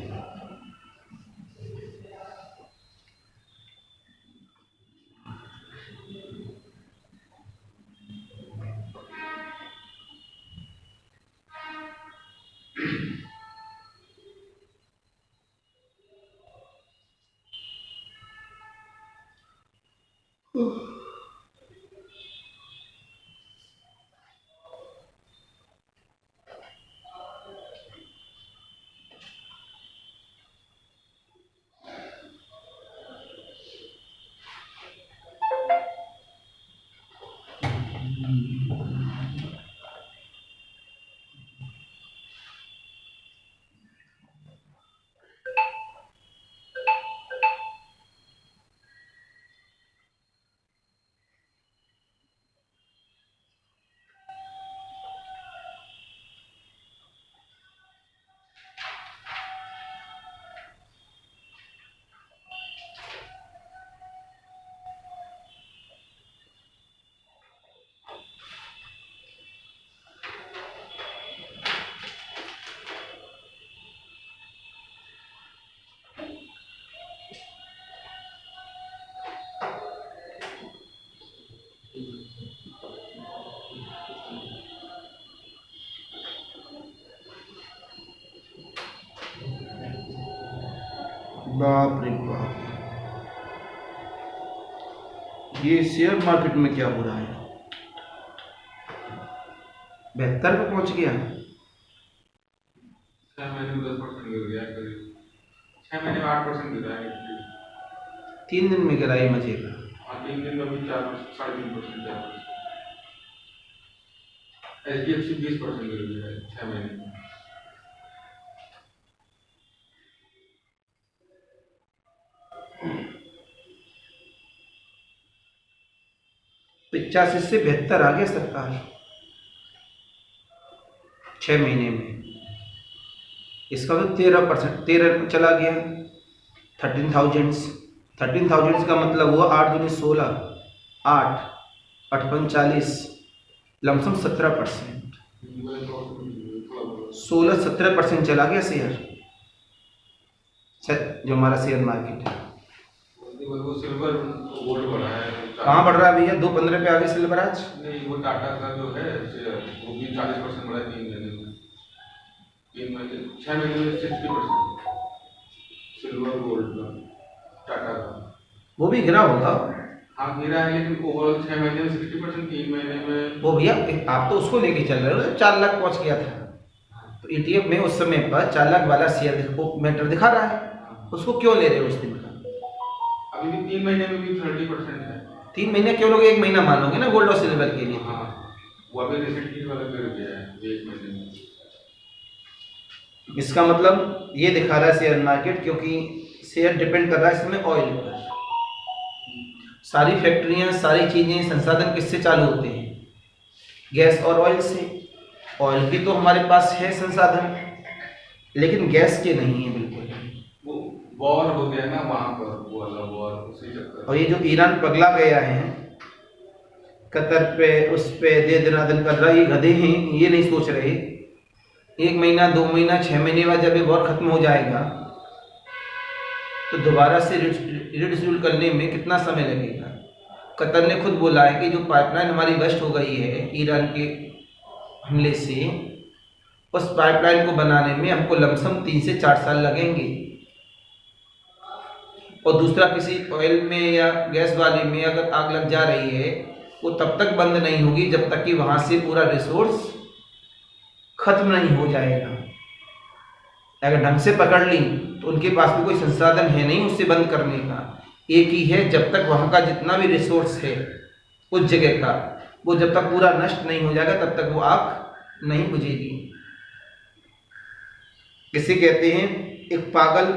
A: बाप रे बाप, ये शेयर मार्केट में क्या हो रहा है, 72 पे पहुंच गया।
B: 6 महीने में 10% गिर गया करीब, 6 महीने में 8% गिरा है।
A: 3 दिन में गिराई मजे का।
B: 3 दिन में भी 4% 3.5% 4%। HDFC 20% गिर गया है 6 महीने में।
A: पचासी से 72 आ गया सरकार 6 महीने में। इसका तो 13% चला गया। 13,000 का मतलब हुआ 8 दूनी 16, 8 8 45, लमसम 17%, 16-17% चला गया शेयर, जो हमारा शेयर मार्केट है।
B: वो सिल्वर गोल्ड बढ़ा है।
A: कहाँ बढ़ रहा है भैया, 2.15 पे आ गए सिल्वर आज।
B: नहीं, वो टाटा का जो है वो भी 40% बढ़ा है 3 महीने में। 6 महीने में 60% सिल्वर गोल्ड का टाटा का।
A: वो भी गिरा होगा।
B: हाँ गिरा है, लेकिन ओवरऑल 6 महीने में 60%, 3 महीने में
A: वो भैया आप तो उसको लेके चल रहे हो ना, 4 लाख पहुंच गया था, तो ETF में उस समय पर 4 लाख वाला शेयर मैटर दिखा रहा है, उसको क्यों ले रहे हो उस दिन का?
B: अभी भी 3 महीने में भी 30% है।
A: 3 महीने क्यों लोगे, 1 महीना मानोगे ना गोल्ड और सिल्वर के लिए?
B: हाँ, वो अभी रिसेंटली वाला गिर गया है 1 महीने में।
A: इसका मतलब ये दिखा रहा है शेयर मार्केट, क्योंकि शेयर डिपेंड कर रहा है इसमें ऑयल पर। सारी फैक्ट्रियां, सारी चीजें, संसाधन किससे चालू होते हैं? गैस और ऑयल से। ऑयल भी तो हमारे पास है संसाधन, लेकिन गैस के नहीं है बिल्कुल।
B: वो वॉर हो गया ना वहां पर, वो वाला वॉर, उसी चक्कर।
A: और ये जो ईरान पगला गया है कतर पे, उस पे दे दनादन कर रहा है, ये गधे हैं, ये नहीं सोच रहे 1 महीना 2 महीना 6 महीने बाद जब ये वॉर खत्म हो जाएगा तो दोबारा से रिड्यूल करने में कितना समय लगेगा। कतर ने खुद बोला है कि जो पाइपलाइन हमारी बस्ट हो गई है ईरान के हमले से, उस पाइपलाइन को बनाने में हमको लमसम 3 से 4 साल लगेंगे, और दूसरा किसी ऑयल में या गैस वाले में अगर आग लग जा रही है वो तब तक बंद नहीं होगी जब तक कि वहां से पूरा रिसोर्स खत्म नहीं हो जाएगा। अगर ढंग से पकड़ ली तो उनके पास भी कोई संसाधन है नहीं उससे बंद करने का, एक ही है, जब तक वहां का जितना भी रिसोर्स है उस जगह का, वो जब तक पूरा नष्ट नहीं हो जाएगा तब तक वो आग नहीं बुझेगी। इसे कहते हैं एक पागल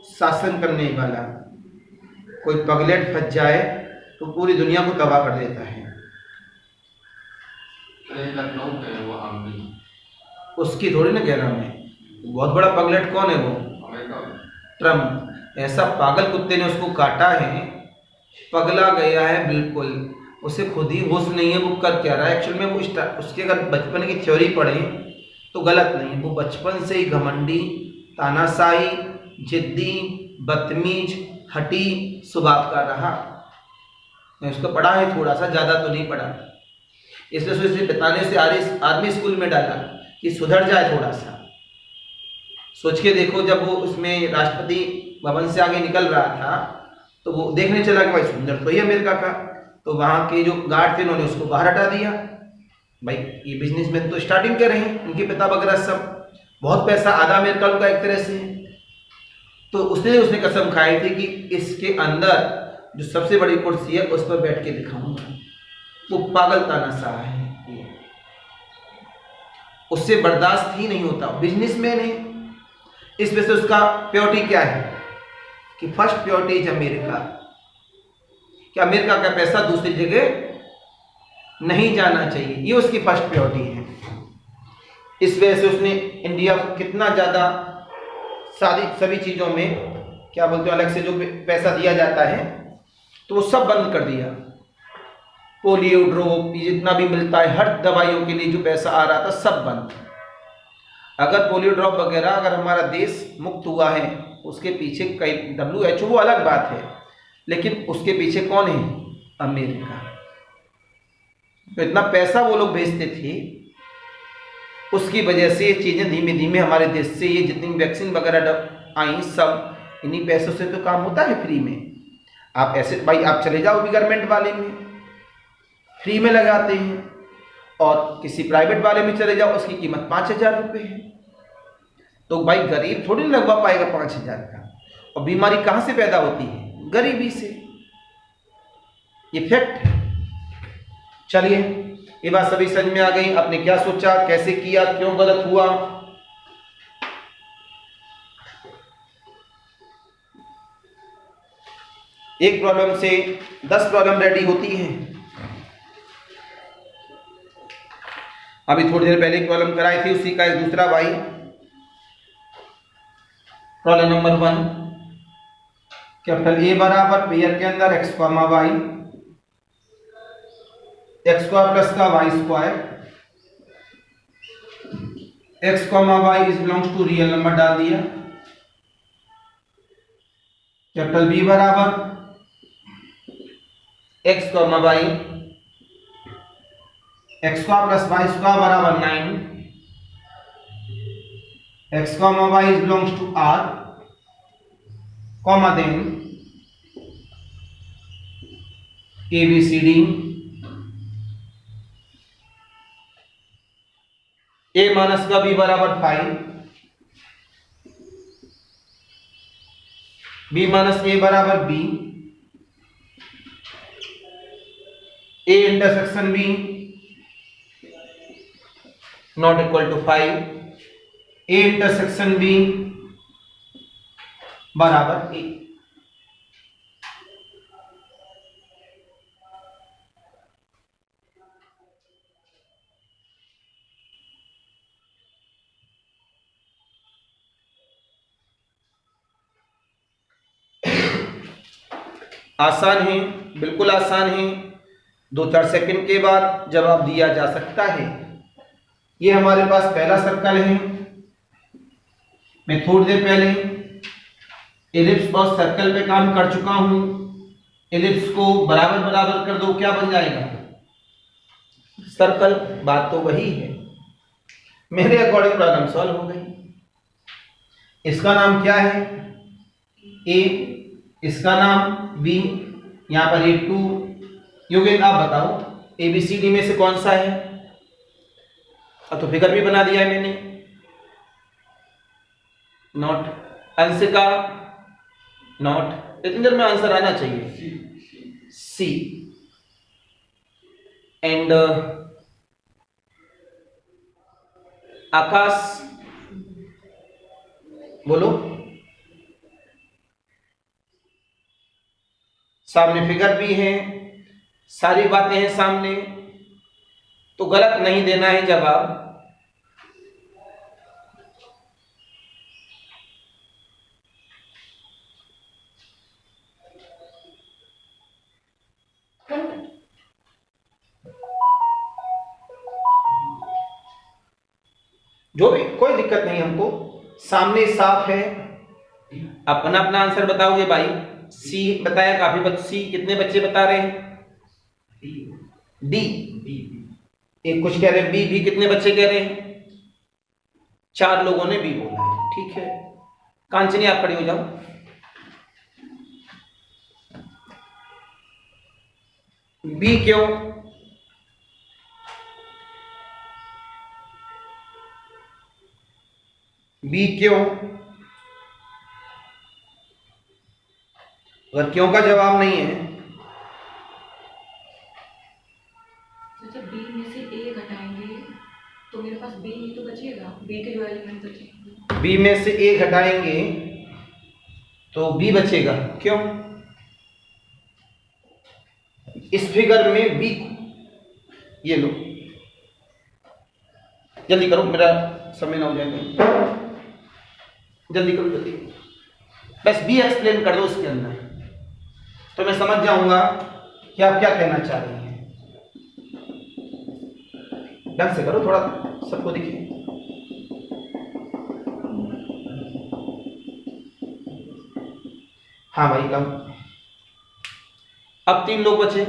A: शासन करने वाला। कोई पगलेट फंस जाए तो पूरी दुनिया को तबाह कर देता है।
B: लखनऊ में वो आमदी,
A: उसकी थोड़ी ना कह रहा मैं, बहुत बड़ा पगलेट कौन है वो?
B: अमेरिका में
A: ट्रम्प। ऐसा पागल कुत्ते ने उसको काटा है, पगला गया है बिल्कुल, उसे खुद ही होश नहीं है वो कर क्या रहा है। एक्चुअल में वो उसके अगर बचपन की थ्योरी पढ़े तो गलत नहीं है, वो बचपन से ही घमंडी, तानाशाही, जिद्दी, बदतमीज, हटी स्वभाव का रहा। मैं उसको पढ़ा है थोड़ा सा, ज़्यादा तो नहीं पढ़ा, इसलिए उसे बताने से आर्मी स्कूल में डाला कि सुधर जाए थोड़ा सा। सोच के देखो, जब वो उसमें राष्ट्रपति भवन से आगे निकल रहा था तो वो देखने चला कि भाई सुंदर तो ही अमेरिका का, तो वहाँ के जो गार्ड थे उन्होंने उसको बाहर हटा दिया। भाई ये बिजनेसमैन तो स्टार्टिंग कर रहे हैं, उनके पिता वगैरह सब, बहुत पैसा आधा अमेरिका उनका एक तरह से, तो उसने कसम खाई थी कि इसके अंदर जो सबसे बड़ी कुर्सी है उस पर बैठ के दिखाऊंगा। वो पागल तानाशाह है, उससे बर्दाश्त ही नहीं होता। बिजनेसमैन है, इस वजह से उसका प्योरिटी क्या है कि फर्स्ट प्योरिटी इज अमेरिका, कि अमेरिका का पैसा दूसरी जगह नहीं जाना चाहिए, ये उसकी फर्स्ट प्योरिटी है। इस वजह से उसने इंडिया को कितना ज़्यादा सभी चीज़ों में क्या बोलते हैं, अलग से जो पैसा दिया जाता है तो वो सब बंद कर दिया। पोलियो ड्रॉप जितना भी मिलता है, हर दवाइयों के लिए जो पैसा आ रहा था सब बंद। अगर पोलियो ड्रॉप वगैरह अगर हमारा देश मुक्त हुआ है उसके पीछे कई WHO वो अलग बात है, लेकिन उसके पीछे कौन है? अमेरिका। तो इतना पैसा वो लोग भेजते थे, उसकी वजह से ये चीज़ें धीमे धीमे हमारे देश से, ये जितनी वैक्सीन वगैरह आई सब इन्हीं पैसों से तो काम होता है फ्री में। आप ऐसे भाई आप चले जाओ भी गवर्नमेंट वाले में फ्री में लगाते हैं, और किसी प्राइवेट वाले में चले जाओ उसकी कीमत 5,000 रुपये है। तो भाई गरीब थोड़ी लगवा पाएगा 5,000 का। और बीमारी कहाँ से पैदा होती है? गरीबी से, ये फैक्ट है। चलिए ये बात सभी समझ में आ गई, आपने क्या सोचा, कैसे किया, क्यों गलत हुआ। एक प्रॉब्लम से 10 प्रॉब्लम रेडी होती है। अभी थोड़ी देर पहले एक प्रॉब्लम कराई थी, उसी का एक दूसरा भाई। प्रॉब्लम नंबर 1, कैपिटल ए बराबर पेयर के अंदर x, y, x square plus का y square, x, y is belongs to real number डाल दिया। कैपिटल बी बराबर x, y, x square plus y square बराबर 9, x, y is belongs to R, comma then ABCD, A minus का B बराबर 5, B माइनस A बराबर B, A intersection B not equal to 5, A intersection B बराबर A। आसान है, बिल्कुल आसान है। 2-4 सेकंड के बाद जवाब दिया जा सकता है। ये हमारे पास पहला सर्कल है। मैं थोड़ी देर पहले एलिप्स और सर्कल पे काम कर चुका हूं। एलिप्स को बराबर बराबर कर दो, क्या बन जाएगा? सर्कल। बात तो वही है। मेरे अकॉर्डिंग प्रॉब्लम सॉल्व हो गई। इसका नाम क्या है? ए, इसका नाम बी, यहां पर ये 2। योगेंद्र आप बताओ ABCD में से कौन सा है? अब तो फिगर भी बना दिया है मैंने। नॉट। अंशिका नॉट। इतनी देर में आंसर आना चाहिए। सी। एंड आकाश बोलो। सामने फिगर भी है, सारी बातें हैं सामने, तो गलत नहीं देना है जवाब। जो भी, कोई दिक्कत नहीं हमको, सामने साफ है। अपना अपना आंसर बताओगे भाई। सी बताया काफी बच्चे। सी कितने बच्चे बता रहे हैं? डी। एक कुछ कह रहे हैं बी भी। कितने बच्चे कह रहे हैं? 4 लोगों ने बी बोला है। ठीक है, कांचनी आप खड़ी हो जाओ। बी क्यों? बी क्यों? अगर क्यों का जवाब नहीं है
C: तो जब बी में से ए घटाएंगे तो मेरे पास बी ही तो बचेगा। बी के जो एलिमेंट बचेंगे,
A: बी में से ए घटाएंगे तो बी बचेगा। क्यों? इस फिगर में बी, ये लो, जल्दी करो, मेरा समय ना हो जाएगा। जल्दी करो, जल्दी। बस बी एक्सप्लेन कर दो उसके अंदर, तो मैं समझ जाऊंगा कि आप क्या कहना चाह रही हैं। ढंग से करो, थोड़ा सबको दिखे। हाँ भाई, कम। अब 3 लोग बचे।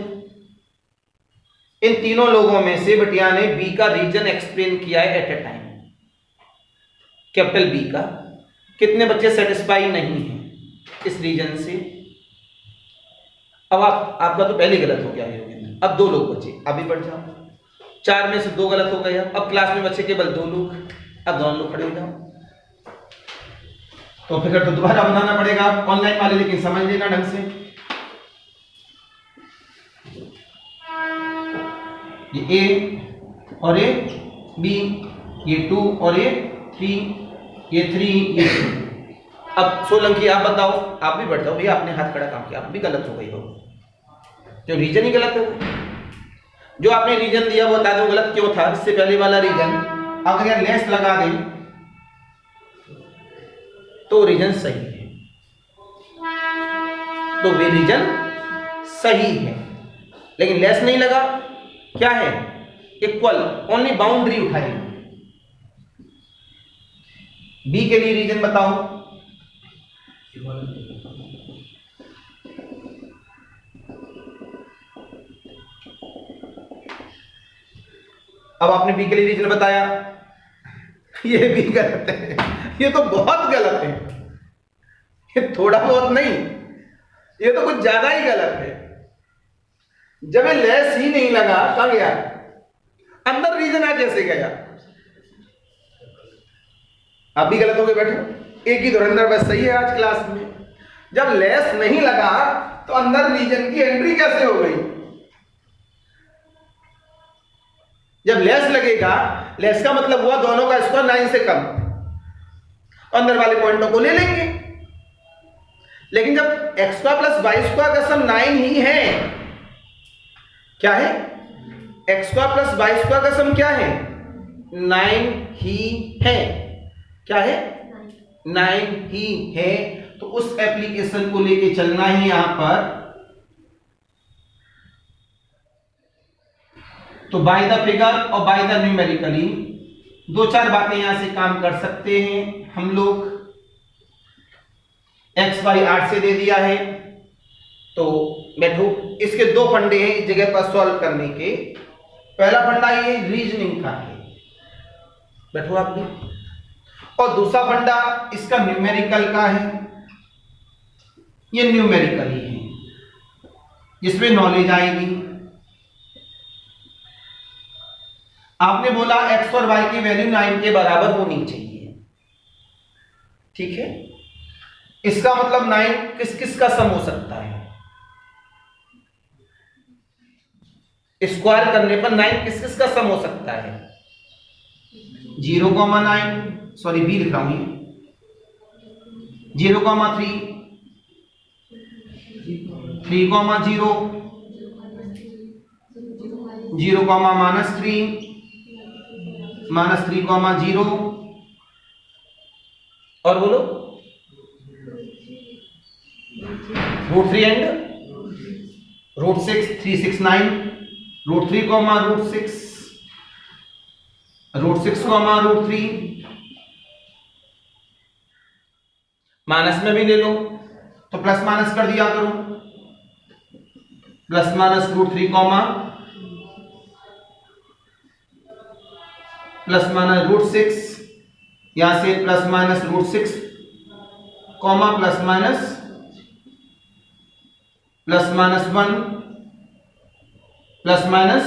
A: इन तीनों लोगों में से बिटिया ने बी का रीजन एक्सप्लेन किया है at a time. Capital B का। कितने बच्चे सेटिस्फाई नहीं हैं इस रीजन से? अब आपका तो पहले गलत हो गया है। अब 2 लोग बचे, अभी बढ़ जाओ। 4 में से 2 गलत हो गए। अब क्लास में बचे केवल 2 लोग। अब दोनों लोग खड़े हो जाओ। तो फिर तो दोबारा बनाना पड़ेगा ऑनलाइन वाले, लेकिन समझ लेना ढंग से। ये ए और ये बी, ये 2 और ये 3, ये 3, ये 2। अब सोलंकी आप बताओ। आप भी बढ़ जाओ भैया, आपने हाथ खड़ा काम किया, आप भी गलत हो गई हो। जो रीजन ही गलत है, जो आपने रीजन दिया वो बता दो गलत क्यों था। इससे पहले वाला रीजन अगर यार लेस लगा दें तो रीजन सही है, तो वे रीजन सही है। लेकिन लेस नहीं लगा, क्या है? इक्वल। ओनली बाउंड्री उठाई। बी के लिए रीजन बताओ। अब आपने बी के लिए रीजन बताया, ये भी गलत है। ये तो बहुत गलत है। ये थोड़ा बहुत नहीं, ये तो कुछ ज्यादा ही गलत है। जब ये लेस ही नहीं लगा, कहां गया? अंदर रीजन आज जैसे गया। आप भी गलत हो गए बैठे, एक ही धुरंधर बस सही है आज क्लास में। जब लेस नहीं लगा तो अंदर रीजन की एंट्री कैसे हो गई? जब लेस लगेगा, लेस का मतलब हुआ दोनों का स्क्वायर 9 से कम, अंदर वाले पॉइंटों को ले लेंगे। लेकिन जब X square plus Y square का सम 9 ही है, क्या है? X square plus Y square का सम क्या है? 9 ही है। क्या है? 9 ही है। तो उस एप्लीकेशन को लेके चलना है यहां पर। तो बाय द फिगर और बाय द न्यूमेरिकली 2-4 बातें यहां से काम कर सकते हैं हम लोग। एक्स वाई 8 से दे दिया है, तो बैठो इसके 2 फंडे हैं इस जगह पर सॉल्व करने के। पहला फंडा ये रीजनिंग का है, बैठो आप भी, और दूसरा फंडा इसका न्यूमेरिकल का है। ये न्यूमेरिकल ही है, जिसमें नॉलेज आएगी। आपने बोला एक्स और वाई की वैल्यू 9 के बराबर होनी चाहिए, ठीक है। इसका मतलब 9 किस किस का सम हो सकता है? स्क्वायर करने पर 9 किस किस का सम हो सकता है? 0,9, सॉरी बी लिख रहा हूं, 0,3, 3,0, 0,-3, -3,0, और बोलो √3 एंड √6, 3, 6, 9, √3, √6, √6, √3, माइनस में भी ले लो तो प्लस माइनस कर दिया करो, प्लस माइनस √3, प्लस माइनस √6, यहां से plus minus √6, plus minus 1, plus minus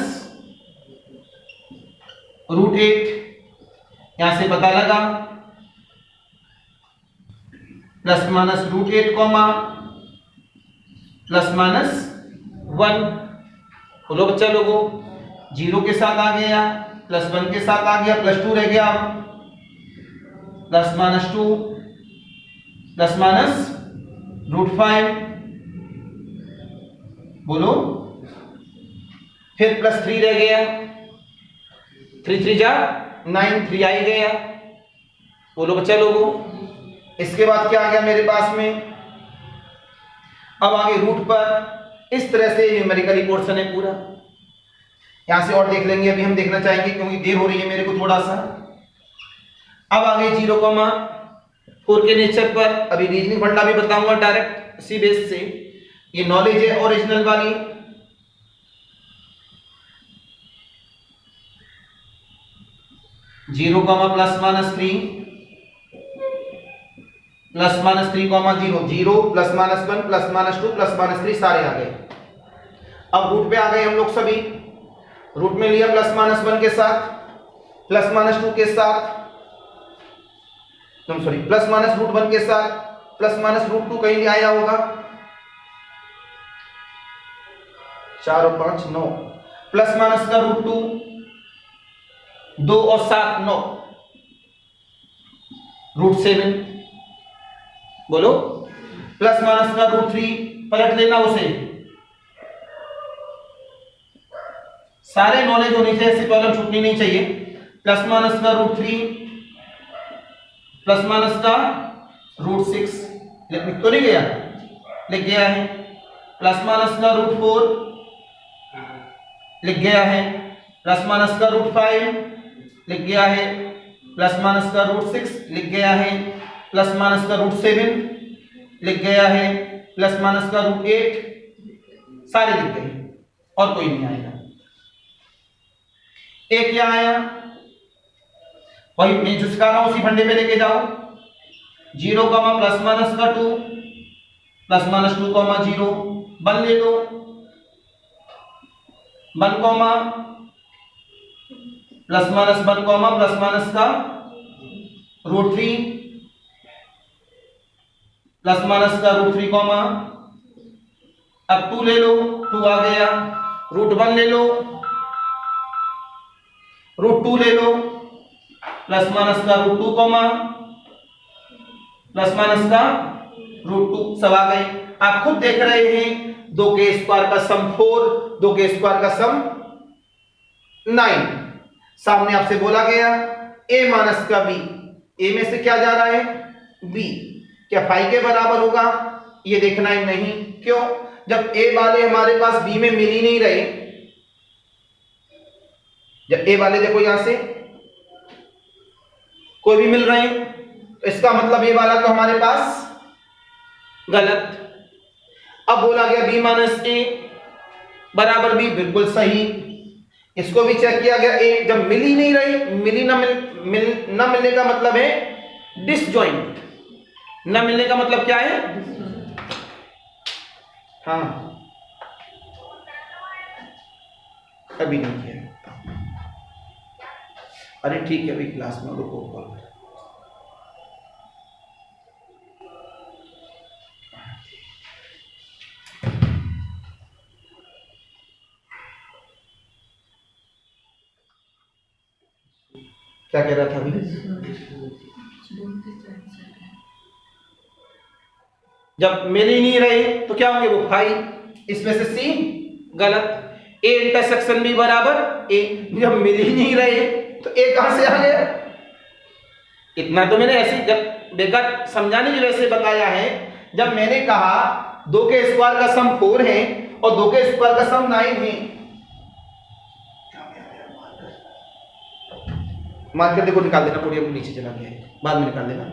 A: √8, यहां से पता लगा प्लस माइनस √8, प्लस माइनस 1। बोलो बच्चा लोगों, 0 के साथ आ गया, प्लस 1 के साथ आ गया, प्लस 2 रह गया, प्लस माइनस 2, प्लस माइनस √5, बोलो, फिर प्लस 3 रह गया, 3 3 जा 9, 3 आ ही गया। बोलो बच्चा लोगों, इसके बाद क्या आ गया मेरे पास में? अब आगे रूट पर इस तरह से न्यूमेरिकली पोर्शन है पूरा। यहां से और देख लेंगे, अभी हम देखना चाहेंगे क्योंकि देर हो रही है मेरे को थोड़ा सा। अब आगे 0,4 के नेचर पर अभी रीजनिंग फंडा भी बताऊंगा डायरेक्ट सी बेस से। ये नॉलेज है ओरिजिनल वाली। Zero plus minus 3, plus minus 3,0, 0, plus minus 1, plus minus 2, plus minus 3 सारे आ गए। अब रूट पे आ गए हम लोग सभी। रूट में लिया प्लस माइनस 1 के साथ, प्लस माइनस 2 के साथ, सॉरी प्लस माइनस √1 के साथ, प्लस माइनस √2 कहीं भी आया होगा, 4 और 5 9, प्लस माइनस का √2, 2 और 7 9, √7, बोलो, प्लस माइनस का √3, पलट लेना उसे। सारे नॉलेज होनी चाहिए, ऐसी प्रॉब्लम छूटनी नहीं चाहिए। प्लस माइनस का √3, प्लस माइनस का √6, लिख तो नहीं गया? लिख गया है। प्लस माइनस का √4 लिख गया है। प्लस माइनस का √5 लिख गया है। प्लस माइनस का √6 लिख गया है। प्लस माइनस का √7 लिख गया है। प्लस माइनस का √8 सारे लिख गए, और कोई नहीं आएगा। एक क्या आया, वही मैं जो सिखा रहा हूं उसी फंडे पे लेके जाओ। 0, प्लस माइनस का 2, प्लस माइनस 2, 0, 1 ले लो। 1 comma plus minus 1 comma plus minus का √3 प्लस माइनस का √3 कॉमा, अब 2 ले लो, 2 आ गया, √1 ले लो, √2 ले लो, प्लस माइनस का √2 कॉमा प्लस माइनस का √2 सब आ गए। आप खुद देख रहे हैं 2 के स्क्वायर का सम 4, 2 के स्क्वायर का सम 9। सामने आपसे बोला गया a माइनस का b, a में से क्या जा रहा है b, क्या 5 के बराबर होगा ये देखना है नहीं। क्यों? जब a वाले हमारे पास b में मिल ही नहीं रहे, जब a वाले देखो यहां से कोई भी मिल रहे हैं तो इसका मतलब ये वाला तो हमारे पास गलत। अब बोला गया b माइनस ए बराबर b, बिल्कुल सही। इसको भी चेक किया गया a जब मिल ही नहीं रही, मिली ना मिलने का मतलब है डिसजॉइंट, ना मिलने का मतलब क्या है? हाँ अभी नहीं किया, अरे ठीक है अभी क्लास में रुको कॉल। क्या कह रहा था अभी? जब मिल ही नहीं रहे तो क्या होंगे वो 5, इसमें से सी गलत। ए इंटरसेक्शन बी बराबर ए, जब मिल ही नहीं रहे तो ए कहां से आ गया? इतना तो मैंने ऐसे जब बेकार समझाने की वजह से बताया है। जब मैंने कहा 2 के स्क्वायर का सम 4 है और 2 के स्क्वायर का सम 9 है, मार्कर देखो निकाल देना, पोडियम नीचे चला गया है, बाद में निकाल देना।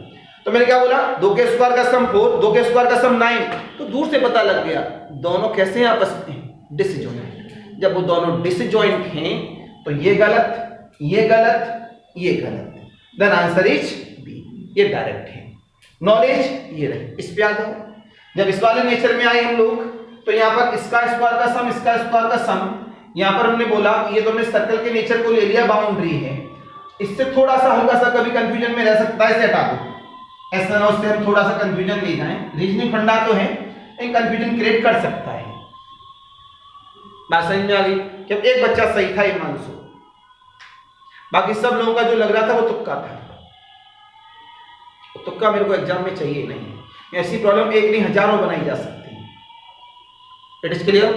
A: तो मैंने क्या बोला 2 के स्क्वायर का सम 4, 2 के स्क्वायर का सम 9, तो दूर से पता लग गया दोनों कैसे हैं आपस में डिसजॉइंट। जब वो दोनों डिसजॉइंट हैं तो ये गलत, ये गलत, ये गलत, देन आंसर इज बी। ये डायरेक्ट है। नॉलेज ये रहे, इस पे आ जाओ। जब इस वाले नेचर में आए हम लोग तो यहाँ पर इसका स्क्वायर का सम, इसका स्क्वायर का सम, यहाँ पर हमने बोला ये तो हमने सर्कल के नेचर को ले लिया, बाउंड्री है। इससे थोड़ा सा हल्का सा कभी कंफ्यूजन में रह सकता है, इसे हटा दो, ऐसा ना उससे हम थोड़ा सा कंफ्यूजन ले जाएं। रीजनिंग फंडा तो है लेकिन कंफ्यूजन क्रिएट कर सकता है। बात समझ में आ गई? जब एक बच्चा सही था हिमांशु, बाकी सब लोगों का जो लग रहा था वो तुक्का था। तो तुक्का मेरे को एग्जाम में चाहिए नहीं। ऐसी प्रॉब्लम एक नहीं हजारों बनाई जा सकती है। It is clear?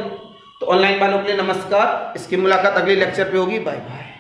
A: तो ऑनलाइन वालों के लिए नमस्कार, इसकी मुलाकात अगले लेक्चर पे होगी। Bye bye.